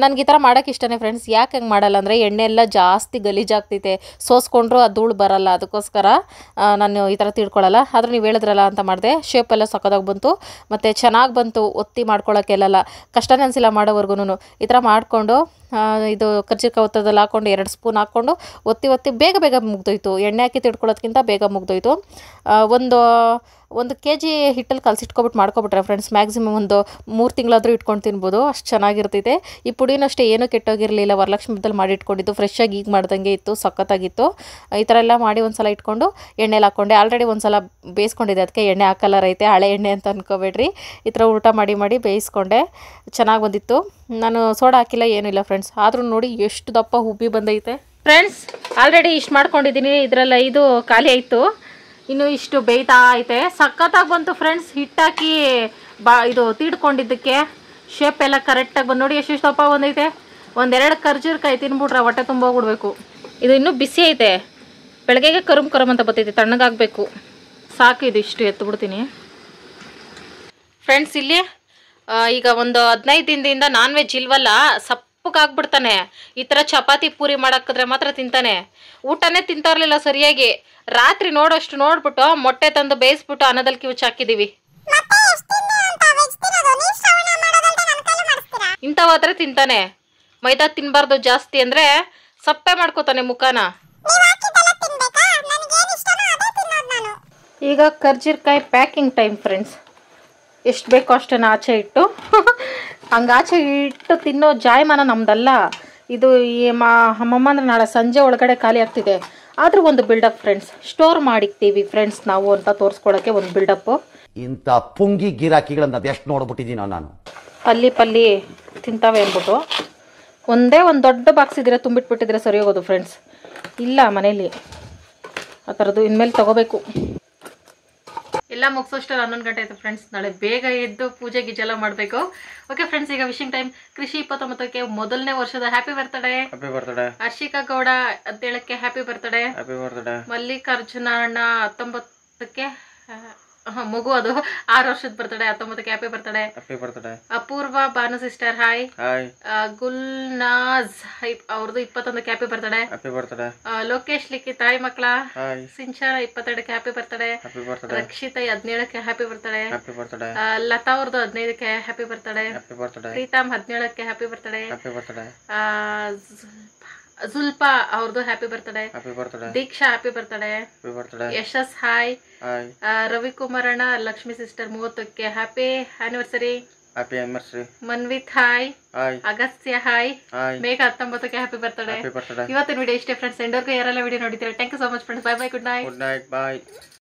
ನನಗೆ ಈ ಥರ ಮಾಡೋಕ್ಕೆ ಇಷ್ಟನೇ ಫ್ರೆಂಡ್ಸ್. ಯಾಕೆ ಹಂಗೆ ಮಾಡಲ್ಲ ಅಂದರೆ ಎಣ್ಣೆ ಎಲ್ಲ ಜಾಸ್ತಿ ಗಲೀಜಾಗ್ತೈತೆ, ಸೋಸ್ಕೊಂಡ್ರು ಅದು ಧೂಳು ಬರಲ್ಲ. ಅದಕ್ಕೋಸ್ಕರ ನಾನು ಈ ಥರ ತಿಡ್ಕೊಳ್ಳಲ್ಲ. ಆದರೂ ನೀವು ಹೇಳಿದ್ರಲ್ಲ ಅಂತ ಮಾಡಿದೆ. ಶೇಪೆಲ್ಲ ಸಕ್ಕದಾಗಿ ಬಂತು, ಮತ್ತು ಚೆನ್ನಾಗಿ ಬಂತು. ಒತ್ತಿ ಮಾಡ್ಕೊಳ್ಳೋಕ್ಕೆಲ್ಲ ಕಷ್ಟನೇ ಅನಿಸಿಲ್ಲ ಮಾಡೋವರೆಗೂ. ಈ ಥರ ಮಾಡಿಕೊಂಡು ಇದು ಕರ್ಜಿಕ ಒತ್ತದಲ್ಲಿ ಹಾಕ್ಕೊಂಡು 2 ಸ್ಪೂನ್ ಹಾಕ್ಕೊಂಡು ಒತ್ತಿ ಬೇಗ ಮುಗ್ದೋಯ್ತು. ಎಣ್ಣೆ ಹಾಕಿ ತಿಡ್ಕೊಳ್ಳೋದಕ್ಕಿಂತ ಬೇಗ ಮುಗ್ದೋಯ್ತು. ಒಂದು kg ಹಿಟ್ಟಲ್ಲಿ ಕಲಸಿಟ್ಕೊಬಿಟ್ಟು ಮಾಡ್ಕೊಬಿಟ್ರೆ ಫ್ರೆಂಡ್ಸ್, ಮ್ಯಾಕ್ಸಿಮಮ್ ಒಂದು 3 ತಿಂಗಳಾದರೂ ಇಟ್ಕೊಂಡು ತಿನ್ಬೋದು. ಅಷ್ಟು ಚೆನ್ನಾಗಿರ್ತೈತೆ. ಈ ಪುಡಿನೂ ಅಷ್ಟೇ ಏನೂ ಕೆಟ್ಟೋಗಿರಲಿಲ್ಲ. ವರಲಕ್ಷ್ಮಿ ಹಬ್ಬದಲ್ಲಿ ಮಾಡಿ ಇಟ್ಕೊಂಡಿದ್ದು, ಫ್ರೆಶ್ ಆಗಿ ಈಗ ಮಾಡ್ದಂಗೆ ಇತ್ತು, ಸಖತ್ತಾಗಿತ್ತು. ಈ ಥರ ಎಲ್ಲ ಮಾಡಿ ಒಂದು ಸಲ ಇಟ್ಕೊಂಡು ಎಣ್ಣೆಲಿ ಹಾಕ್ಕೊಂಡೆ. ಆಲ್ರೆಡಿ ಒಂದು ಸಲ ಬೇಯಿಸ್ಕೊಂಡಿದ್ದೆ, ಅದಕ್ಕೆ ಎಣ್ಣೆ ಹಾಕಲ್ಲರ್ ಐತೆ, ಹಳೆ ಎಣ್ಣೆ ಅಂತ ಅಂದ್ಕೋಬೇಡ್ರಿ. ಈ ಥರ ಊಟ ಮಾಡಿ ಬೇಯಿಸ್ಕೊಂಡೆ, ಚೆನ್ನಾಗಿ ಬಂದಿತ್ತು. ನಾನು ಸೋಡಾ ಹಾಕಿಲ್ಲ, ಏನೂ ಇಲ್ಲ ಫ್ರೆಂಡ್ಸ್. ಆದರೂ ನೋಡಿ ಎಷ್ಟು ದಪ್ಪ ಹುಬ್ಬಿ ಬಂದೈತೆ ಫ್ರೆಂಡ್ಸ್. ಆಲ್ರೆಡಿ ಇಷ್ಟು ಮಾಡ್ಕೊಂಡಿದ್ದೀನಿ, ಇದರಲ್ಲಿ 5 ಖಾಲಿ ಆಯಿತು. ಇನ್ನು ಇಷ್ಟು ಬೇಯ್ತಾ ಐತೆ. ಸಖತ್ತಾಗಿ ಬಂತು ಫ್ರೆಂಡ್ಸ್. ಹಿಟ್ಟಾಕಿ ಇದು ತೀಡ್ಕೊಂಡಿದ್ದಕ್ಕೆ ಶೇಪ್ ಎಲ್ಲ ಕರೆಕ್ಟಾಗಿ ಬಂದು ನೋಡಿ ಎಷ್ಟು ದಪ್ಪ ಬಂದೈತೆ. 1-2 ಖರ್ಜೂರಕಾಯಿ ತಿನ್ಬಿಟ್ರೆ ಹೊಟ್ಟೆ ತುಂಬ ಹೋಗ್ಬಿಡ್ಬೇಕು. ಇದು ಇನ್ನೂ ಬಿಸಿ ಐತೆ. ಬೆಳಗ್ಗೆಗೆ ಕರುಮ್ ಅಂತ ಬರ್ತೈತೆ, ತಣ್ಣಗಾಗಬೇಕು. ಸಾಕು, ಇದು ಇಷ್ಟು ಎತ್ತುಬಿಡ್ತೀನಿ ಫ್ರೆಂಡ್ಸ್. ಇಲ್ಲಿ ಈಗ ಒಂದು 15 ದಿನದಿಂದ ನಾನ್ ವೆಜ್ ಇಲ್ವಲ್ಲ, ಸಪ್ಪಗಾಗ್ಬಿಡ್ತಾನೆ. ಈ ಥರ ಚಪಾತಿ ಪೂರಿ ಮಾಡಾಕಿದ್ರೆ ಮಾತ್ರ ತಿಂತಾನೆ. ಊಟನೇ ತಿಂತಾ ಇರಲಿಲ್ಲ ಸರಿಯಾಗಿ. ರಾತ್ರಿ ನೋಡೋಷ್ಟು ನೋಡ್ಬಿಟ್ಟು ಮೊಟ್ಟೆ ತಂದು ಬೇಯಿಸ್ಬಿಟ್ಟು ಅನ್ನದಲ್ಲಿ ಕಿವುಚ್ ಹಾಕಿದೀವಿ. ಇಂಥವಾದ್ರೆ ತಿಂತಾನೆ. ಮೈದಾ ತಿನ್ಬಾರ್ದು ಜಾಸ್ತಿ ಅಂದರೆ ಸಪ್ಪೆ ಮಾಡ್ಕೋತಾನೆ ಮುಖಾನ. ಈಗ ಕರ್ಜೀರ್ಕಾಯಿ ಪ್ಯಾಕಿಂಗ್ ಟೈಮ್ ಫ್ರೆಂಡ್ಸ್. ಎಷ್ಟು ಬೇಕೋ ಅಷ್ಟನ್ನು ಆಚೆ ಇಟ್ಟು ಹಂಗೆ ಆಚೆ ಇಟ್ಟು ತಿನ್ನೋ ಜಾಯಮಾನ ನಮ್ದಲ್ಲ ಇದು. ಈ ಅಮ್ಮಮ್ಮ ಅಂದರೆ ನಾಳೆ ಸಂಜೆ ಒಳಗಡೆ ಖಾಲಿ ಆಗ್ತಿದೆ. ಆದರೂ ಒಂದು ಬಿಲ್ಡಪ್ ಫ್ರೆಂಡ್ಸ್, ಸ್ಟೋರ್ ಮಾಡಿಕ್ತೀವಿ ಫ್ರೆಂಡ್ಸ್ ನಾವು ಅಂತ ತೋರಿಸ್ಕೊಳಕ್ಕೆ ಒಂದು ಬಿಲ್ಡಪ್ಪು. ಇಂಥ ಪುಂಗಿ ಗಿರಾಕಿಗಳನ್ನ ಅದೆಷ್ಟು ನೋಡ್ಬಿಟ್ಟಿದ್ದೀನೋ ನಾನು. ಪಲ್ಲಿ ತಿಂತಾವೆ ಅಂದ್ಬಿಟ್ಟು ಒಂದೇ ಒಂದು ದೊಡ್ಡ ಬಾಕ್ಸ್ ಇದ್ರೆ ತುಂಬಿಟ್ಬಿಟ್ಟಿದ್ರೆ ಸರಿ ಹೋಗೋದು ಫ್ರೆಂಡ್ಸ್. ಇಲ್ಲ ಮನೇಲಿ ಆ ಥರದ್ದು. ಇನ್ಮೇಲೆ ತೊಗೋಬೇಕು. ಎಲ್ಲ ಮುಗಿಸೋಷ್ಟು 11 ಗಂಟೆ ಆಯಿತು ಫ್ರೆಂಡ್ಸ್. ನಾಳೆ ಬೇಗ ಎದ್ದು ಪೂಜೆ ಗೀಜೆಲ್ಲ ಮಾಡಬೇಕು. ಓಕೆ ಫ್ರೆಂಡ್ಸ್, ಈಗ ವಿಶಿಂಗ್ ಟೈಮ್. ಕೃಷಿ 29ಕ್ಕೆ ಮೊದಲನೇ ವರ್ಷದ ಹ್ಯಾಪಿ ಬರ್ತಡೇ. ಹರ್ಷಿಕಾ ಗೌಡ 17ಕ್ಕೆ ಹ್ಯಾಪಿ ಬರ್ತಡೇ. ಮಲ್ಲಿಕಾರ್ಜುನ ಅಣ್ಣ 19ಕ್ಕೆ ಮಗು, ಅದು 6 ವರ್ಷದ ಬರ್ತಡೇ. 19ಕ್ಕೆ happy birthday. Apoorva Bhanu sister hi. Gulnaz ಅವ್ರದ್ದು 21ಕ್ಕೆ happy birthday. Lokesh Likhith hi ಮಕ್ಕಳ. ಸಿಂಚನ 22ಕ್ಕೆ ಹ್ಯಾಪಿ ಬರ್ತಡೇ. ರಕ್ಷಿತಾ 17ಕ್ಕೆ ಹ್ಯಾಪಿ ಬರ್ತಡೇ. ಲತಾ ಅವ್ರದ್ದು 15ಕ್ಕೆ ಹ್ಯಾಪಿ ಬರ್ತಡೇ. ಪ್ರೀತಮ್ 17ಕ್ಕೆ ಹ್ಯಾಪಿ ಬರ್ತಡೇ. ಜುಲ್ಪಾ ಅವ್ರದ್ದು happy birthday. Deeksha happy birthday. Yashas hi. Ravikumar ಅಣ್ಣ ಲಕ್ಷ್ಮಿ ಸಿಸ್ಟರ್ 30ಕ್ಕೆ happy anniversary. Manvith hi. Agastya hi. Megha 19ಕ್ಕೆ ಹ್ಯಾಪಿ ಬರ್ತಡೇ. ಇವತ್ತಿನ ವಿಡಿಯೋ ಇಷ್ಟೇ ಫ್ರೆಂಡ್ಸ್. ಎಂಡೋರ್ಗೂ ಯಾರೆಲ್ಲ ವಿಡಿಯೋ ನೋಡಿದ್ರೆ thank you so much friends. Bye good night.